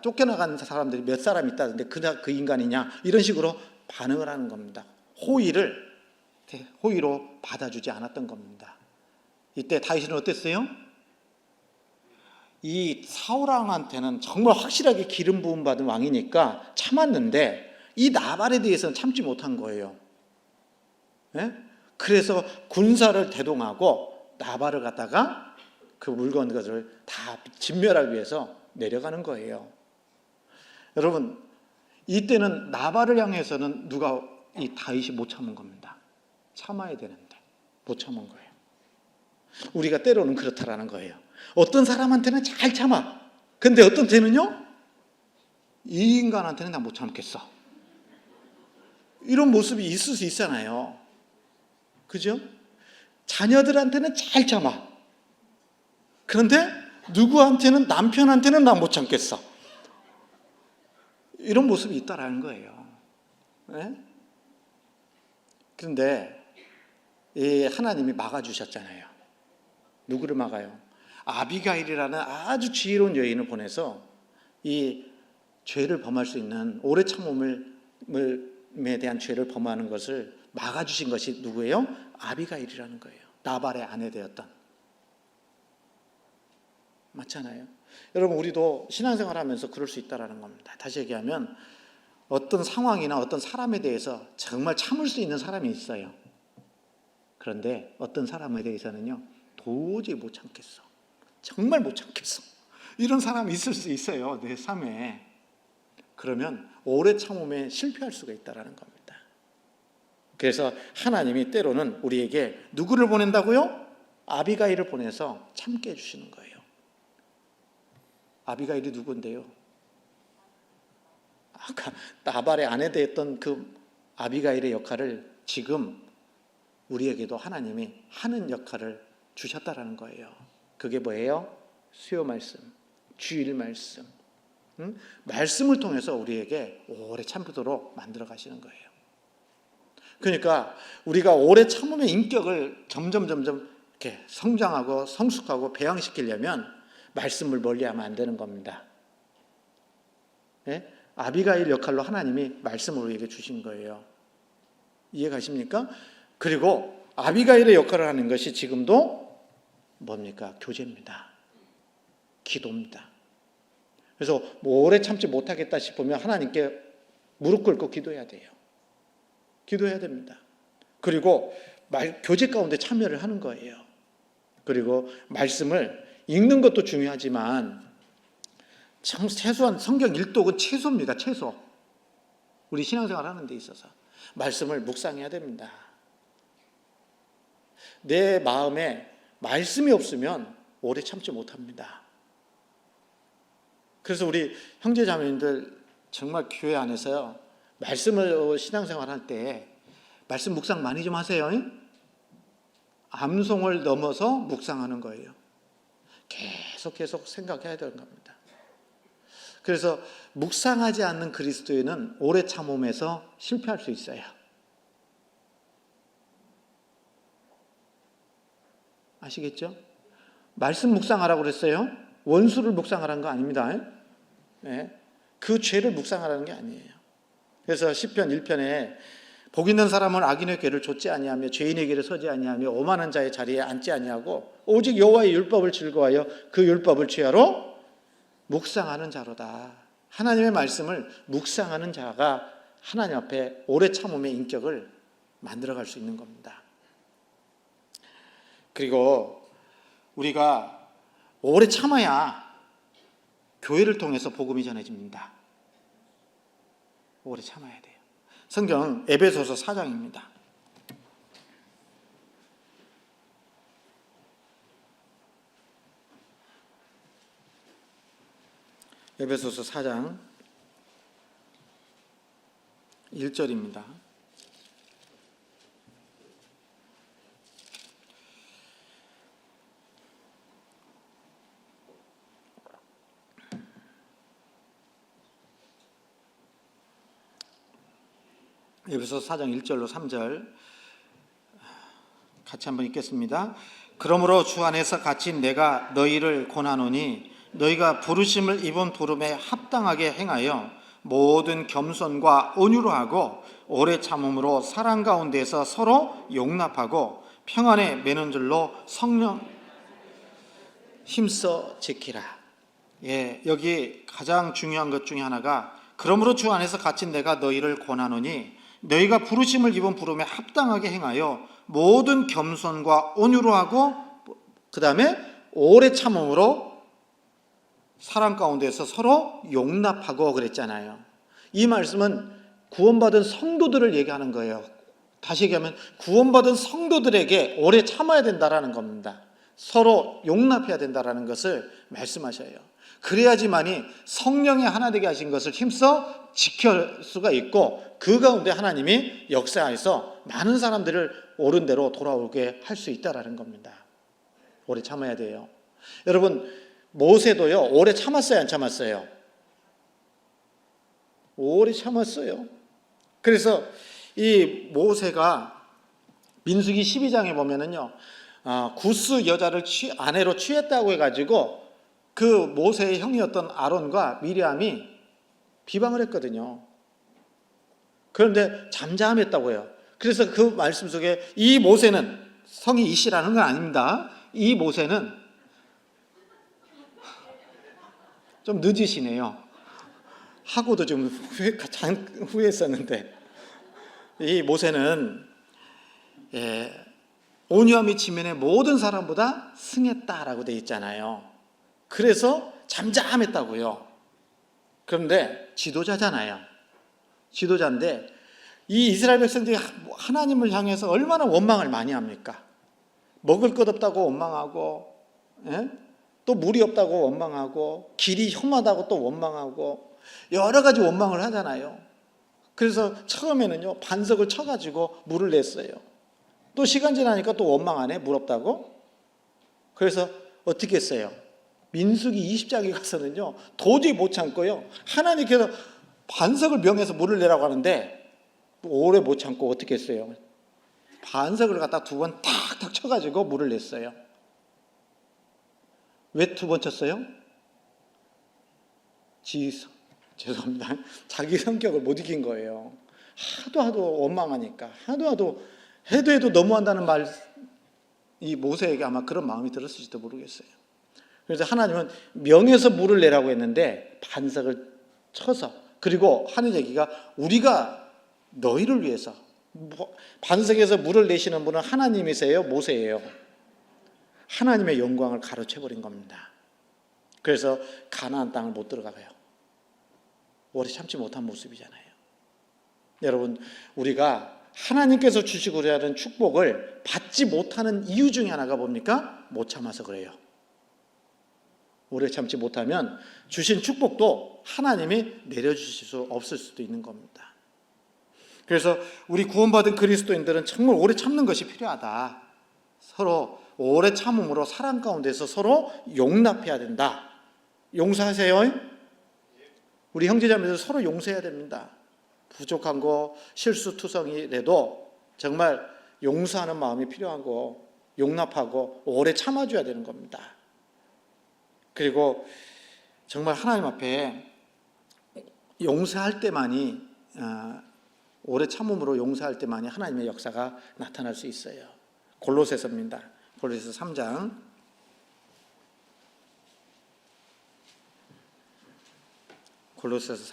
쫓겨나간 사람들이 몇 사람 있다던데 그 인간이냐? 이런 식으로 반응을 하는 겁니다. 호의로 받아주지 않았던 겁니다. 이때 다윗은 어땠어요? 이 사울왕한테는 정말 확실하게 기름 부음 받은 왕이니까 참았는데 이 나발에 대해서는 참지 못한 거예요. 네? 그래서 군사를 대동하고 나발을 갖다가 그 물건들을 다 진멸하기 위해서 내려가는 거예요. 여러분, 이때는 나발을 향해서는 이 다윗이 못 참은 겁니다. 참아야 되는데 못 참은 거예요. 우리가 때로는 그렇다라는 거예요. 어떤 사람한테는 잘 참아. 근데 어떤 때는요, 이 인간한테는 나 못 참겠어. 이런 모습이 있을 수 있잖아요. 그죠? 자녀들한테는 잘 참아. 그런데 누구한테는, 남편한테는 나 못 참겠어. 이런 모습이 있다라는 거예요. 네? 그런데 이 하나님이 막아주셨잖아요. 누구를 막아요? 아비가일이라는 아주 지혜로운 여인을 보내서 이 죄를 범할 수 있는 오래 참음에 대한 죄를 범하는 것을 막아주신 것이 누구예요? 아비가일이라는 거예요. 나발의 아내 되었던. 맞잖아요. 여러분, 우리도 신앙생활하면서 그럴 수 있다는 겁니다. 다시 얘기하면 어떤 상황이나 어떤 사람에 대해서 정말 참을 수 있는 사람이 있어요. 그런데 어떤 사람에 대해서는요, 도저히 못 참겠어. 정말 못 참겠어. 이런 사람이 있을 수 있어요, 내 삶에. 그러면 오래 참음에 실패할 수가 있다는 겁니다. 그래서 하나님이 때로는 우리에게 누구를 보낸다고요? 아비가일을 보내서 참게 해주시는 거예요. 아비가일이 누군데요? 아까 나발의 아내 되었던 그 아비가일의 역할을 지금 우리에게도 하나님이 하는 역할을 주셨다라는 거예요. 그게 뭐예요? 수요 말씀, 주일 말씀. 말씀을 통해서 우리에게 오래 참도록 만들어 가시는 거예요. 그러니까 우리가 오래 참음의 인격을 점점 이렇게 성장하고 성숙하고 배양시키려면 말씀을 멀리하면 안 되는 겁니다. 네? 아비가일 역할로 하나님이 말씀을 우리에게 주신 거예요. 이해 가십니까? 그리고 아비가일의 역할을 하는 것이 지금도 뭡니까? 교제입니다. 기도입니다. 그래서 오래 참지 못하겠다 싶으면 하나님께 무릎 꿇고 기도해야 돼요. 기도해야 됩니다. 그리고 교제 가운데 참여를 하는 거예요. 그리고 말씀을 읽는 것도 중요하지만 최소한 성경 일독은 최소입니다. 최소. 우리 신앙생활 하는 데 있어서 말씀을 묵상해야 됩니다. 내 마음에 말씀이 없으면 오래 참지 못합니다. 그래서 우리 형제자매님들 정말 교회 안에서요, 말씀을 신앙생활 할 때 말씀 묵상 많이 좀 하세요. 암송을 넘어서 묵상하는 거예요. 계속 생각해야 되는 겁니다. 그래서 묵상하지 않는 그리스도인은 오래 참음에서 실패할 수 있어요. 아시겠죠? 말씀 묵상하라고 그랬어요. 원수를 묵상하라는 거 아닙니다. 네. 그 죄를 묵상하라는 게 아니에요. 그래서 시편 1편에 복 있는 사람은 악인의 궤를 좇지 아니하며 죄인의 길에 서지 아니하며 오만한 자의 자리에 앉지 아니하고 오직 여호와의 율법을 즐거워하여 그 율법을 취하러 묵상하는 자로다. 하나님의 말씀을 묵상하는 자가 하나님 앞에 오래 참음의 인격을 만들어갈 수 있는 겁니다. 그리고 우리가 오래 참아야 교회를 통해서 복음이 전해집니다. 오래 참아야 돼요. 성경 에베소서 4장입니다. 에베소서 4장 1절입니다. 에베소서 4장 1절로 3절 같이 한번 읽겠습니다. 그러므로 주 안에서 갇힌 내가 너희를 권하노니 너희가 부르심을 입은 부름에 합당하게 행하여 모든 겸손과 온유로 하고 오래 참음으로 사랑 가운데서 서로 용납하고 평안에 매는 줄로 성령 힘써 지키라. 여기 가장 중요한 것 중에 하나가 그러므로 주 안에서 갇힌 내가 너희를 권하노니 너희가 부르심을 입은 부름에 합당하게 행하여 모든 겸손과 온유로 하고 그 다음에 오래 참음으로 사랑 가운데서 서로 용납하고 그랬잖아요. 이 말씀은 구원받은 성도들을 얘기하는 거예요. 다시 얘기하면 구원받은 성도들에게 오래 참아야 된다라는 겁니다. 서로 용납해야 된다라는 것을 말씀하셔요. 그래야지만이 성령이 하나 되게 하신 것을 힘써 지킬 수가 있고 그 가운데 하나님이 역사해서 많은 사람들을 옳은 대로 돌아오게 할 수 있다라는 겁니다. 오래 참아야 돼요. 여러분 모세도요 오래 참았어요, 안 참았어요? 오래 참았어요. 그래서 이 모세가 민수기 12장에 보면은요 구스 여자를 아내로 취했다고 해가지고 그 모세의 형이었던 아론과 미리암이 비방을 했거든요. 그런데 잠잠했다고 해요. 그래서 그 말씀 속에 이 모세는 성이 이시라는 건 아닙니다. 이 모세는 좀 늦으시네요. 하고도 좀 후회했었는데 이 모세는 온유함이 지면에 모든 사람보다 승했다라고 되어 있잖아요. 그래서 잠잠했다고요. 그런데 지도자잖아요. 지도자인데 이 이스라엘 백성들이 하나님을 향해서 얼마나 원망을 많이 합니까? 먹을 것 없다고 원망하고 또 물이 없다고 원망하고 길이 험하다고 또 원망하고 여러 가지 원망을 하잖아요. 그래서 처음에는요 반석을 쳐가지고 물을 냈어요. 또 시간 지나니까 또 원망하네, 물 없다고. 그래서 어떻게 했어요? 민수기 20장에 가서는요 도저히 못 참고요 하나님께서 반석을 명해서 물을 내라고 하는데 오래 못 참고 어떻게 했어요? 반석을 갖다 2번 탁탁 쳐가지고 물을 냈어요. 왜 2번 쳤어요? 죄송합니다. 자기 성격을 못 이긴 거예요. 하도 원망하니까 해도 너무한다는 말, 이 모세에게 아마 그런 마음이 들었을지도 모르겠어요. 그래서 하나님은 명해서 물을 내라고 했는데 반석을 쳐서, 그리고 하는 얘기가 우리가 너희를 위해서, 반석에서 물을 내시는 분은 하나님이세요, 모세예요? 하나님의 영광을 가로채버린 겁니다. 그래서 가나안 땅을 못 들어가요. 오래 참지 못한 모습이잖아요. 여러분, 우리가 하나님께서 주시고자 하는 축복을 받지 못하는 이유 중에 하나가 뭡니까? 못 참아서 그래요. 오래 참지 못하면 주신 축복도 하나님이 내려주실 수 없을 수도 있는 겁니다. 그래서 우리 구원받은 그리스도인들은 정말 오래 참는 것이 필요하다. 서로 오래 참음으로 사랑 가운데서 서로 용납해야 된다. 용서하세요. 우리 형제자매들 서로 용서해야 됩니다. 부족한 거 실수투성이라도 정말 용서하는 마음이 필요한 거, 용납하고 오래 참아줘야 되는 겁니다. 그리고 정말 하나님 앞에 용서할 때만이, 오래 참음으로 용서할 때만이 하나님의 역사가 나타날 수 있어요. 골로새서입니다. 골로새서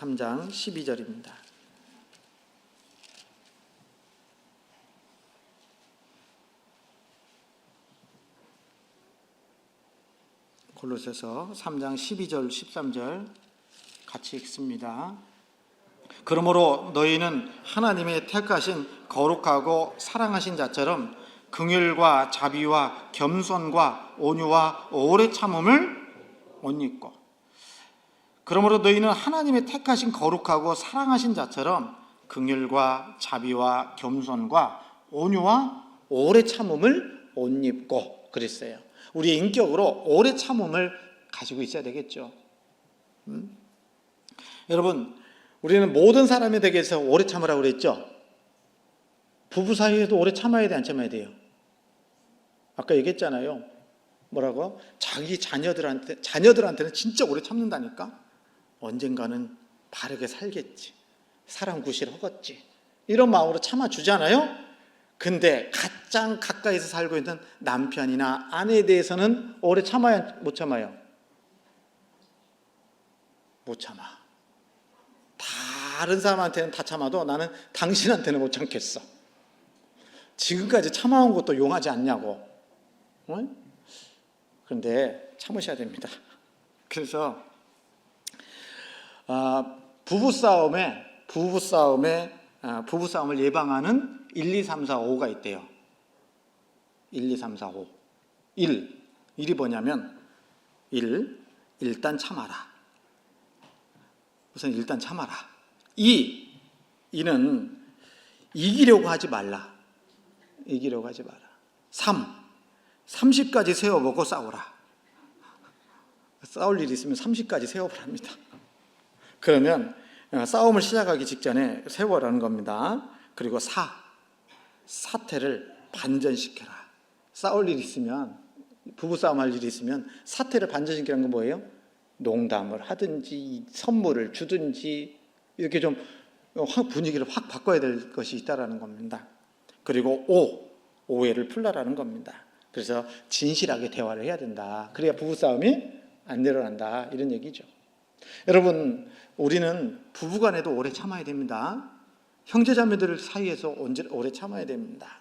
3장 12절입니다. 골로새서 3장 12절 13절 같이 읽습니다. 그러므로 너희는 하나님의 택하신 거룩하고 사랑하신 자처럼 긍휼과 자비와 겸손과 온유와 오래 참음을 못 잊고, 그러므로 너희는 하나님의 택하신 거룩하고 사랑하신 자처럼 긍휼과 자비와 겸손과 온유와 오래 참음을 못 잊고 그랬어요. 우리의 인격으로 오래 참음을 가지고 있어야 되겠죠. 여러분, 우리는 모든 사람에 대해서 오래 참으라고 그랬죠. 부부 사이에도 오래 참아야 돼, 안 참아야 돼요? 아까 얘기했잖아요. 뭐라고? 자기 자녀들한테는 진짜 오래 참는다니까. 언젠가는 바르게 살겠지, 사람 구실 하겠지, 이런 마음으로 참아주잖아요. 근데 가장 가까이서 살고 있는 남편이나 아내에 대해서는 오래 참아야 못 참아요? 못 참아. 다른 사람한테는 다 참아도 나는 당신한테는 못 참겠어. 지금까지 참아온 것도 용하지 않냐고. 그런데 참으셔야 됩니다. 그래서 부부싸움을 예방하는 1, 2, 3, 4, 5가 있대요. 1, 2, 3, 4, 5. 1이 뭐냐면 1. 일단 참아라. 우선 일단 참아라. 2는 이기려고 하지 말라. 30까지 세워보고 싸우라. 싸울 일이 있으면 30까지 세워보랍니다. 그러면 싸움을 시작하기 직전에 세워라는 겁니다. 그리고 사태를 반전시켜라. 싸울 일이 있으면, 부부싸움 할 일이 있으면 사태를 반전시키라는 건 뭐예요? 농담을 하든지 선물을 주든지 이렇게 좀 분위기를 확 바꿔야 될 것이 있다라는 겁니다. 그리고 오해를 풀라라는 겁니다. 그래서 진실하게 대화를 해야 된다. 그래야 부부싸움이 안 늘어난다, 이런 얘기죠. 여러분, 우리는 부부간에도 오래 참아야 됩니다. 형제자매들 사이에서 오래 참아야 됩니다.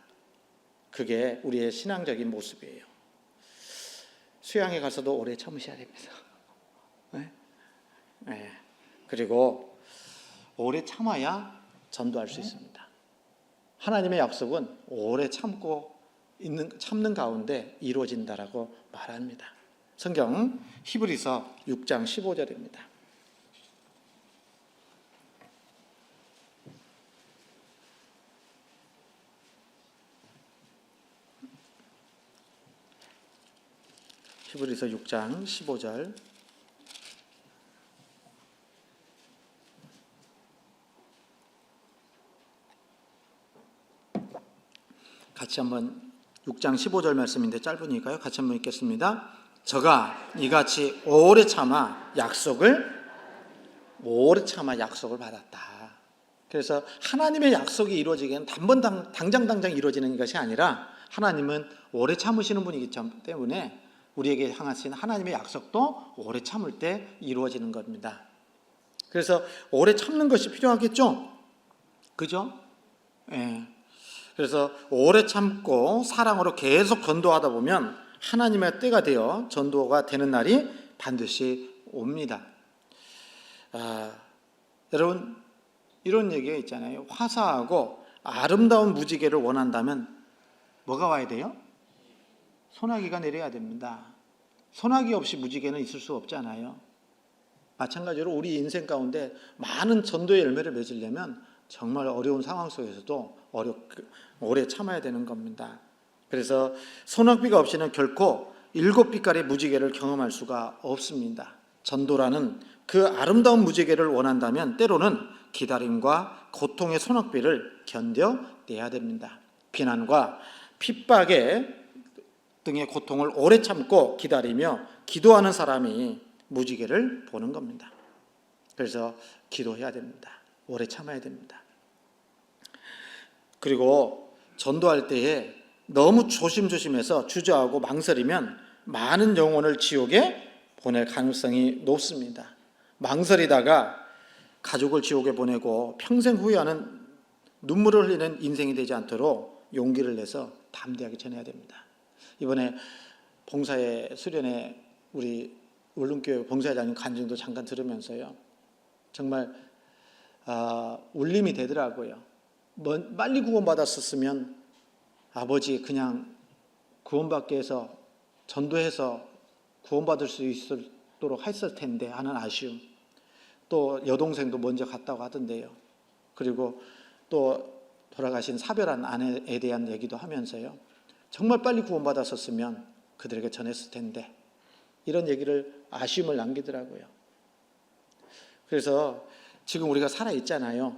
그게 우리의 신앙적인 모습이에요. 수양에 가서도 오래 참으셔야 됩니다. 네. 그리고 오래 참아야 전도할 수 있습니다. 하나님의 약속은 오래 참는 가운데 이루어진다라고 말합니다. 성경 히브리서 6장 15절입니다. 히브리서 6장 15절. 같이 한번 6장 15절 말씀인데 짧으니까요. 같이 한번 읽겠습니다. 저가 이같이 오래 참아 약속을 받았다. 그래서 하나님의 약속이 이루어지기에는 당장 이루어지는 것이 아니라 하나님은 오래 참으시는 분이기 때문에 우리에게 향하신 하나님의 약속도 오래 참을 때 이루어지는 겁니다. 그래서 오래 참는 것이 필요하겠죠? 그죠? 예. 그래서 오래 참고 사랑으로 계속 전도하다 보면 하나님의 때가 되어 전도가 되는 날이 반드시 옵니다. 여러분, 이런 얘기가 있잖아요. 화사하고 아름다운 무지개를 원한다면 뭐가 와야 돼요? 소나기가 내려야 됩니다. 소나기 없이 무지개는 있을 수 없잖아요. 마찬가지로 우리 인생 가운데 많은 전도의 열매를 맺으려면 정말 어려운 상황 속에서도 오래 참아야 되는 겁니다. 그래서 소나기가 없이는 결코 7빛깔의 무지개를 경험할 수가 없습니다. 전도라는 그 아름다운 무지개를 원한다면 때로는 기다림과 고통의 소낙비를 견뎌내야 됩니다. 비난과 핍박에 등의 고통을 오래 참고 기다리며 기도하는 사람이 무지개를 보는 겁니다. 그래서 기도해야 됩니다. 오래 참아야 됩니다. 그리고 전도할 때에 너무 조심조심해서 주저하고 망설이면 많은 영혼을 지옥에 보낼 가능성이 높습니다. 망설이다가 가족을 지옥에 보내고 평생 후회하는 눈물을 흘리는 인생이 되지 않도록 용기를 내서 담대하게 전해야 됩니다. 이번에 봉사회 수련회 우리 울릉교회 봉사회장님 간증도 잠깐 들으면서요, 정말 울림이 되더라고요. 빨리 구원받았었으면 아버지 그냥 구원받게 해서 전도해서 구원받을 수 있도록 했을 텐데 하는 아쉬움. 또 여동생도 먼저 갔다고 하던데요. 그리고 또 돌아가신 사별한 아내에 대한 얘기도 하면서요, 정말 빨리 구원받았었으면 그들에게 전했을 텐데, 이런 얘기를 아쉬움을 남기더라고요. 그래서 지금 우리가 살아있잖아요.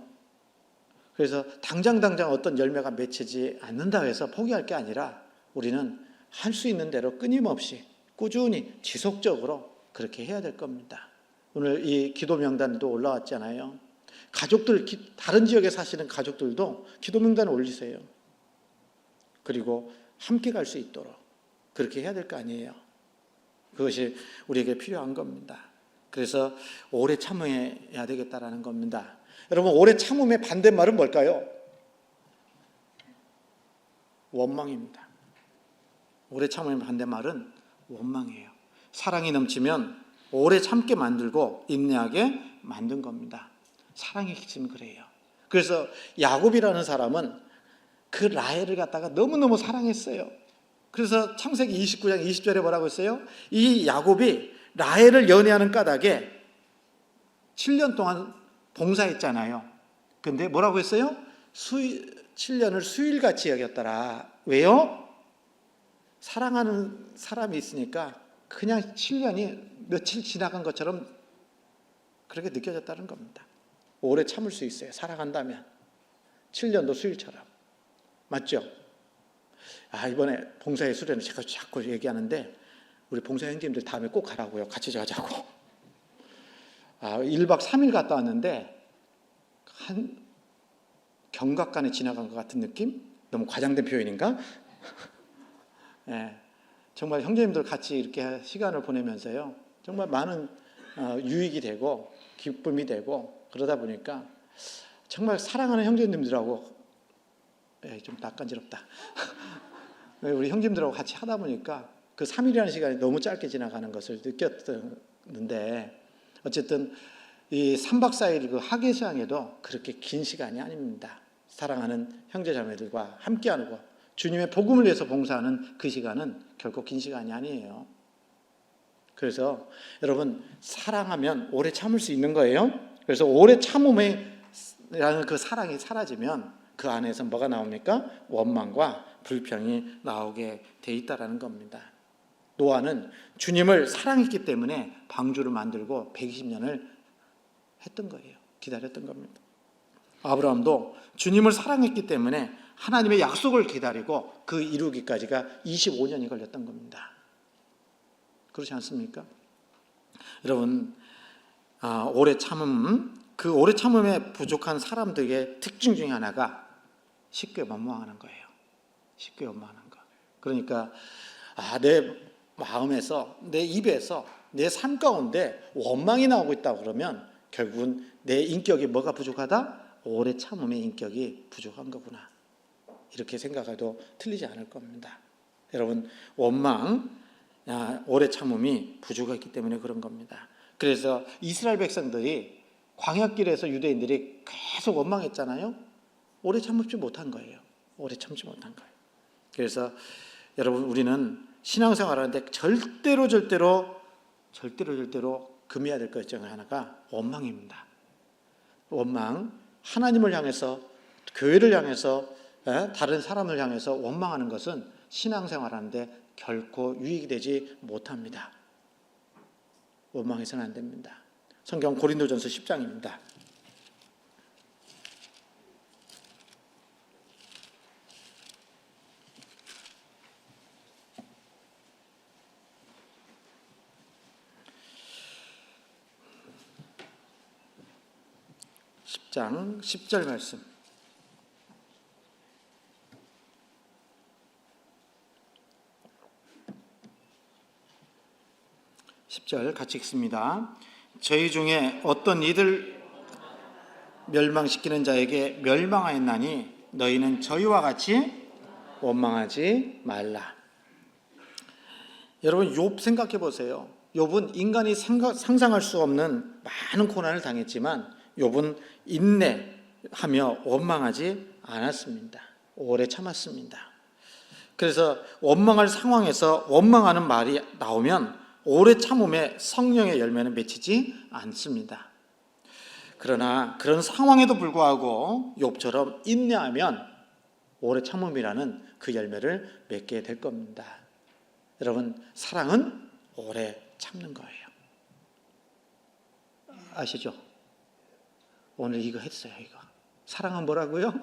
그래서 당장 어떤 열매가 맺히지 않는다 해서 포기할 게 아니라 우리는 할 수 있는 대로 끊임없이 꾸준히 지속적으로 그렇게 해야 될 겁니다. 오늘 이 기도 명단도 올라왔잖아요. 가족들, 다른 지역에 사시는 가족들도 기도 명단을 올리세요. 그리고 함께 갈 수 있도록 그렇게 해야 될 거 아니에요. 그것이 우리에게 필요한 겁니다. 그래서 오래 참아야 되겠다라는 겁니다. 여러분, 오래 참음의 반대말은 뭘까요? 원망입니다. 오래 참음의 반대말은 원망이에요. 사랑이 넘치면 오래 참게 만들고 인내하게 만든 겁니다. 사랑의 핵심은 그래요. 그래서 야곱이라는 사람은 그 라헬을 갖다가 너무너무 사랑했어요. 그래서 창세기 29장 20절에 뭐라고 했어요? 이 야곱이 라헬을 연애하는 까닭에 7년 동안 봉사했잖아요. 근데 뭐라고 했어요? 7년을 수일같이 여겼더라. 왜요? 사랑하는 사람이 있으니까 그냥 7년이 며칠 지나간 것처럼 그렇게 느껴졌다는 겁니다. 오래 참을 수 있어요. 사랑한다면 7년도 수일처럼. 맞죠? 이번에 봉사의 수련을 제가 자꾸 얘기하는데 우리 봉사 형제님들 다음에 꼭 가라고요. 같이 가자고. 1박 3일 갔다 왔는데 한 경각간에 지나간 것 같은 느낌? 너무 과장된 표현인가? 네, 정말 형제님들 같이 이렇게 시간을 보내면서요, 정말 많은 유익이 되고 기쁨이 되고 그러다 보니까 정말 사랑하는 형제님들하고 좀 낯간지럽다. 우리 형제님들하고 같이 하다 보니까 그 3일이라는 시간이 너무 짧게 지나가는 것을 느꼈는데, 어쨌든 이 3박 4일 그 학예수양에도 그렇게 긴 시간이 아닙니다. 사랑하는 형제자매들과 함께하는 것, 주님의 복음을 위해서 봉사하는 그 시간은 결코 긴 시간이 아니에요. 그래서 여러분, 사랑하면 오래 참을 수 있는 거예요. 그래서 오래 참음이라는 그 사랑이 사라지면 그 안에서 뭐가 나옵니까? 원망과 불평이 나오게 돼 있다라는 겁니다. 노아는 주님을 사랑했기 때문에 방주를 만들고 120년을 했던 거예요. 기다렸던 겁니다. 아브라함도 주님을 사랑했기 때문에 하나님의 약속을 기다리고 그 이루기까지가 25년이 걸렸던 겁니다. 그렇지 않습니까? 여러분, 오래 참음, 그 오래 참음에 부족한 사람들의 특징 중에 하나가 쉽게 원망하는 거예요. 쉽게 원망하는 거. 그러니까 내 마음에서, 내 입에서, 내 삶 가운데 원망이 나오고 있다 그러면 결국은 내 인격이 뭐가 부족하다? 오래 참음의 인격이 부족한 거구나. 이렇게 생각해도 틀리지 않을 겁니다. 여러분, 원망, 오래 참음이 부족했기 때문에 그런 겁니다. 그래서 이스라엘 백성들이 광야길에서 유대인들이 계속 원망했잖아요. 오래 참지 못한 거예요. 오래 참지 못한 거예요. 그래서 여러분, 우리는 신앙생활하는데 절대로 금해야 될 것 중에 하나가 원망입니다. 원망, 하나님을 향해서, 교회를 향해서, 다른 사람을 향해서 원망하는 것은 신앙생활하는데 결코 유익이 되지 못합니다. 원망해서는 안 됩니다. 성경 고린도전서 10장입니다. 10장 10절 말씀. 같이 읽습니다. 저희 중에 어떤 이들 멸망시키는 자에게 멸망하였나니 너희는 저희와 같이 원망하지 말라. 여러분, 욥 생각해 보세요. 욥은 인간이 상상할 수 없는 많은 고난을 당했지만 욥은 인내하며 원망하지 않았습니다. 오래 참았습니다. 그래서 원망할 상황에서 원망하는 말이 나오면 오래 참음의 성령의 열매는 맺히지 않습니다. 그러나 그런 상황에도 불구하고 욥처럼 인내하면 오래 참음이라는 그 열매를 맺게 될 겁니다. 여러분, 사랑은 오래 참는 거예요. 아시죠? 오늘 이거 했어요. 이거 사랑은 뭐라고요?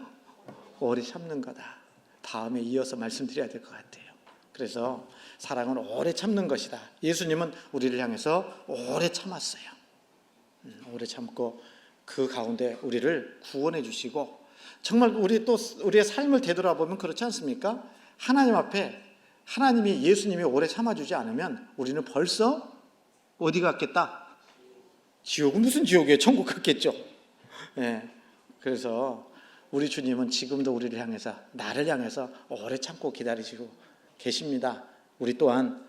오래 참는 거다. 다음에 이어서 말씀드려야 될 것 같아요. 그래서 사랑은 오래 참는 것이다. 예수님은 우리를 향해서 오래 참았어요. 오래 참고 그 가운데 우리를 구원해 주시고, 정말 우리의 삶을 되돌아보면 그렇지 않습니까? 하나님 앞에 예수님이 오래 참아주지 않으면 우리는 벌써 어디 갔겠다? 지옥은 무슨 지옥이에요? 천국 갔겠죠. 네. 그래서 우리 주님은 지금도 우리를 향해서, 나를 향해서 오래 참고 기다리시고 계십니다. 우리 또한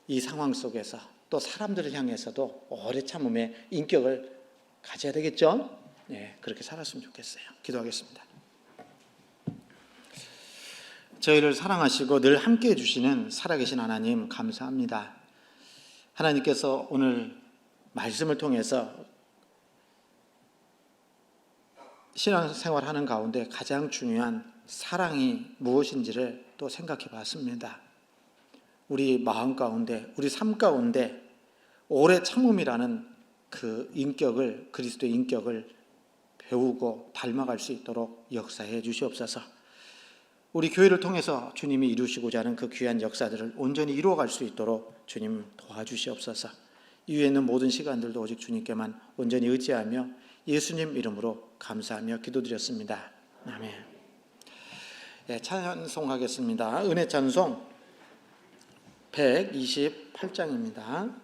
이 상황 속에서 또 사람들을 향해서도 오래 참음의 인격을 가져야 되겠죠? 네, 그렇게 살았으면 좋겠어요. 기도하겠습니다. 저희를 사랑하시고 늘 함께해 주시는 살아계신 하나님, 감사합니다. 하나님께서 오늘 말씀을 통해서 신앙생활하는 가운데 가장 중요한 사랑이 무엇인지를 또 생각해 봤습니다. 우리 마음 가운데, 우리 삶 가운데 오래 참음이라는 그 인격을, 그리스도의 인격을 배우고 닮아갈 수 있도록 역사해 주시옵소서. 우리 교회를 통해서 주님이 이루시고자 하는 그 귀한 역사들을 온전히 이루어갈 수 있도록 주님 도와주시옵소서. 이후에 있는 모든 시간들도 오직 주님께만 온전히 의지하며 예수님 이름으로 감사하며 기도드렸습니다. 아멘. 네, 찬송하겠습니다. 은혜 찬송 128장입니다.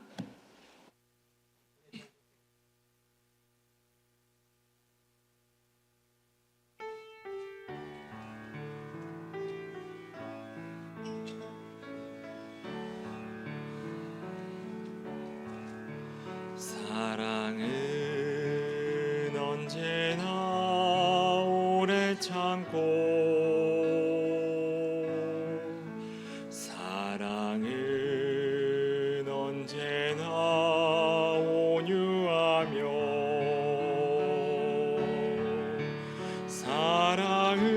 사랑은 언제나 오래 참고, 사랑은 언제나 온유하며, 사랑은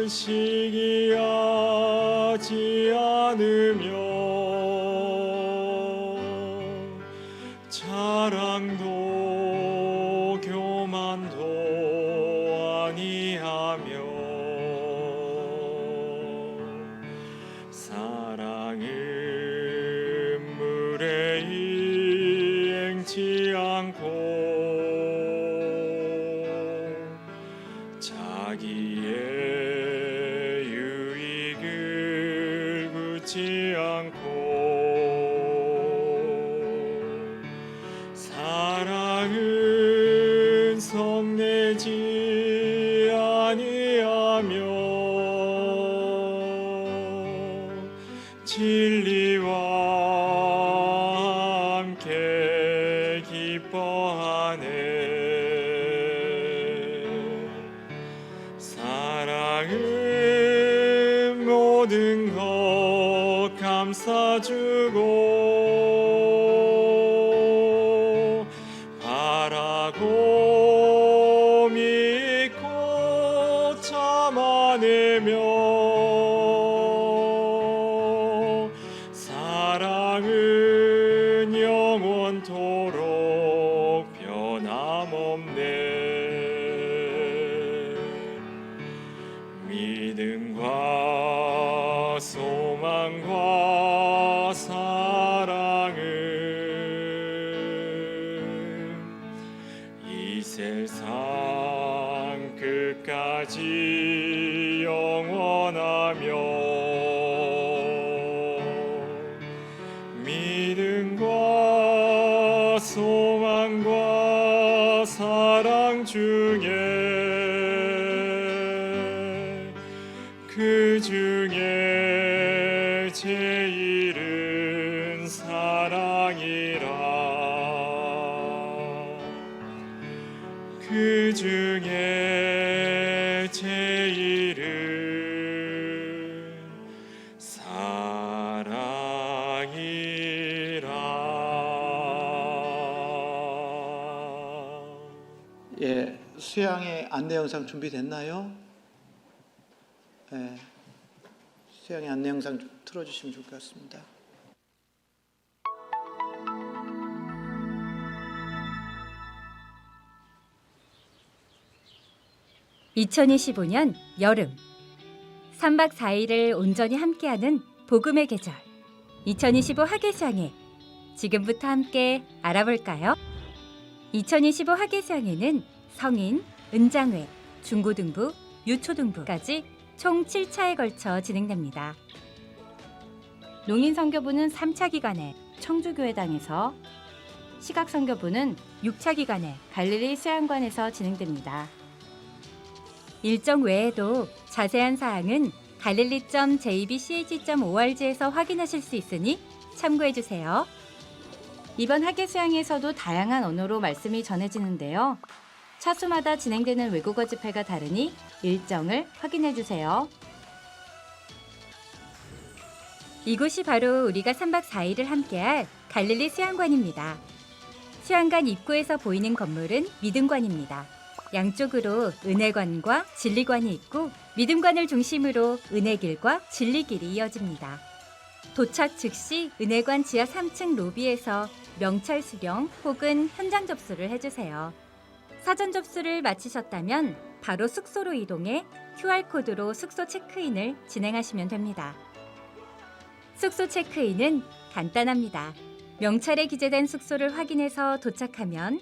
시기하지 않으며 자랑도 교만도 아니하며, 사랑은 무례히 행치 않고 자기의 유익을 굳지 않고, 사랑은 성내지 아니하며 진리와 함께 기뻐하네. 사랑은 모든 것 감싸주고 바라고 믿고 참아내며, 사랑은 영원토록 변함없네. 믿음과 소망과 사랑은 이 세상 끝까지 영원하며 믿음과 소망과 사랑 중에 그 중에 제일은 사랑이라 그 중에 제일은 사랑이라. 예, 수양의 안내 영상 준비됐나요? 예, 수양의 안내 영상 좀 틀어주시면 좋을 것 같습니다. (2025년) 여름 3박 4일을 온전히 함께하는 복음의 계절 2025 학예수양회 지금부터 함께 알아볼까요? 2025 학예수양회는 성인, 은장회, 중고등부, 유초등부까지 총 7차에 걸쳐 진행됩니다. 농인선교부는 3차 기간에 청주교회당에서, 시각선교부는 6차 기간에 갈릴리 수양관에서 진행됩니다. 일정 외에도 자세한 사항은 galilei.jbch.org에서 확인하실 수 있으니 참고해주세요. 이번 학예수양에서도 다양한 언어로 말씀이 전해지는데요. 차수마다 진행되는 외국어 집회가 다르니 일정을 확인해주세요. 이곳이 바로 우리가 3박 4일을 함께할 갈릴리 수양관입니다. 수양관 입구에서 보이는 건물은 믿음관입니다. 양쪽으로 은혜관과 진리관이 있고 믿음관을 중심으로 은혜길과 진리길이 이어집니다. 도착 즉시 은혜관 지하 3층 로비에서 명찰 수령 혹은 현장 접수를 해주세요. 사전 접수를 마치셨다면 바로 숙소로 이동해 QR코드로 숙소 체크인을 진행하시면 됩니다. 숙소 체크인은 간단합니다. 명찰에 기재된 숙소를 확인해서 도착하면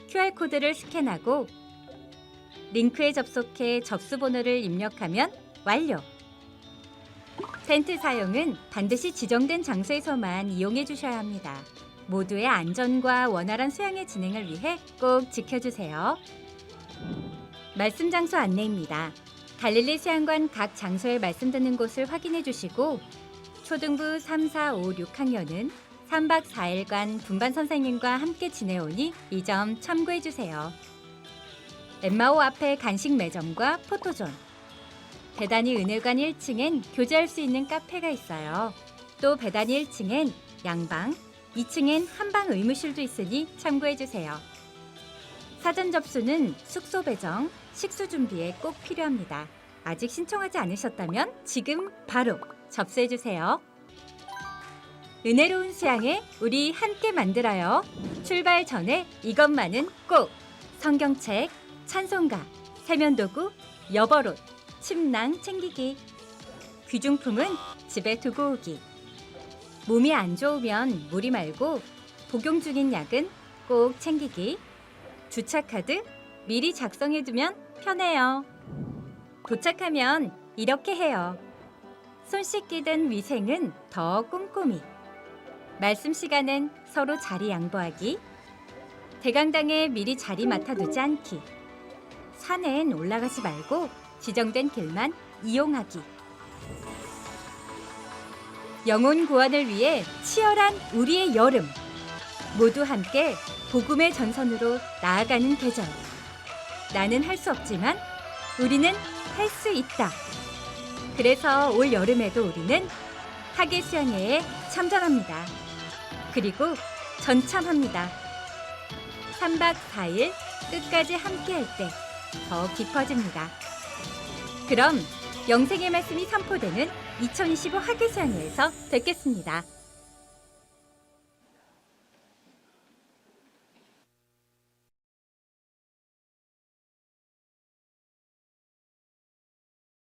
QR코드를 스캔하고 링크에 접속해 접수번호를 입력하면 완료! 텐트 사용은 반드시 지정된 장소에서만 이용해 주셔야 합니다. 모두의 안전과 원활한 수양의 진행을 위해 꼭 지켜주세요. 말씀 장소 안내입니다. 갈릴리 수양관 각 장소에 말씀 듣는 곳을 확인해 주시고 초등부 3, 4, 5, 6학년은 3박 4일간 분반 선생님과 함께 지내오니 이 점 참고해 주세요. 엠마오 앞에 간식 매점과 포토존, 베다니 은혜관 1층엔 교제할 수 있는 카페가 있어요. 또 베다니 1층엔 양방, 2층엔 한방 의무실도 있으니 참고해 주세요. 사전 접수는 숙소 배정, 식수 준비에 꼭 필요합니다. 아직 신청하지 않으셨다면 지금 바로 접수해 주세요. 은혜로운 수양회 우리 함께 만들어요. 출발 전에 이것만은 꼭! 성경책, 찬송가, 세면도구, 여벌옷, 침낭 챙기기. 귀중품은 집에 두고 오기. 몸이 안 좋으면 무리 말고 복용 중인 약은 꼭 챙기기. 주차카드 미리 작성해두면 편해요. 도착하면 이렇게 해요. 손 씻기든 위생은 더 꼼꼼히. 말씀 시간엔 서로 자리 양보하기. 대강당에 미리 자리 맡아두지 않기. 산엔 올라가지 말고 지정된 길만 이용하기. 영혼 구원을 위해 치열한 우리의 여름. 모두 함께 복음의 전선으로 나아가는 계절. 나는 할 수 없지만 우리는 할 수 있다. 그래서 올 여름에도 우리는 학예수양회에 참전합니다. 그리고 전참합니다. 3박 4일 끝까지 함께할 때 더 깊어집니다. 그럼 영생의 말씀이 선포되는 2025 학예수양회에서 뵙겠습니다.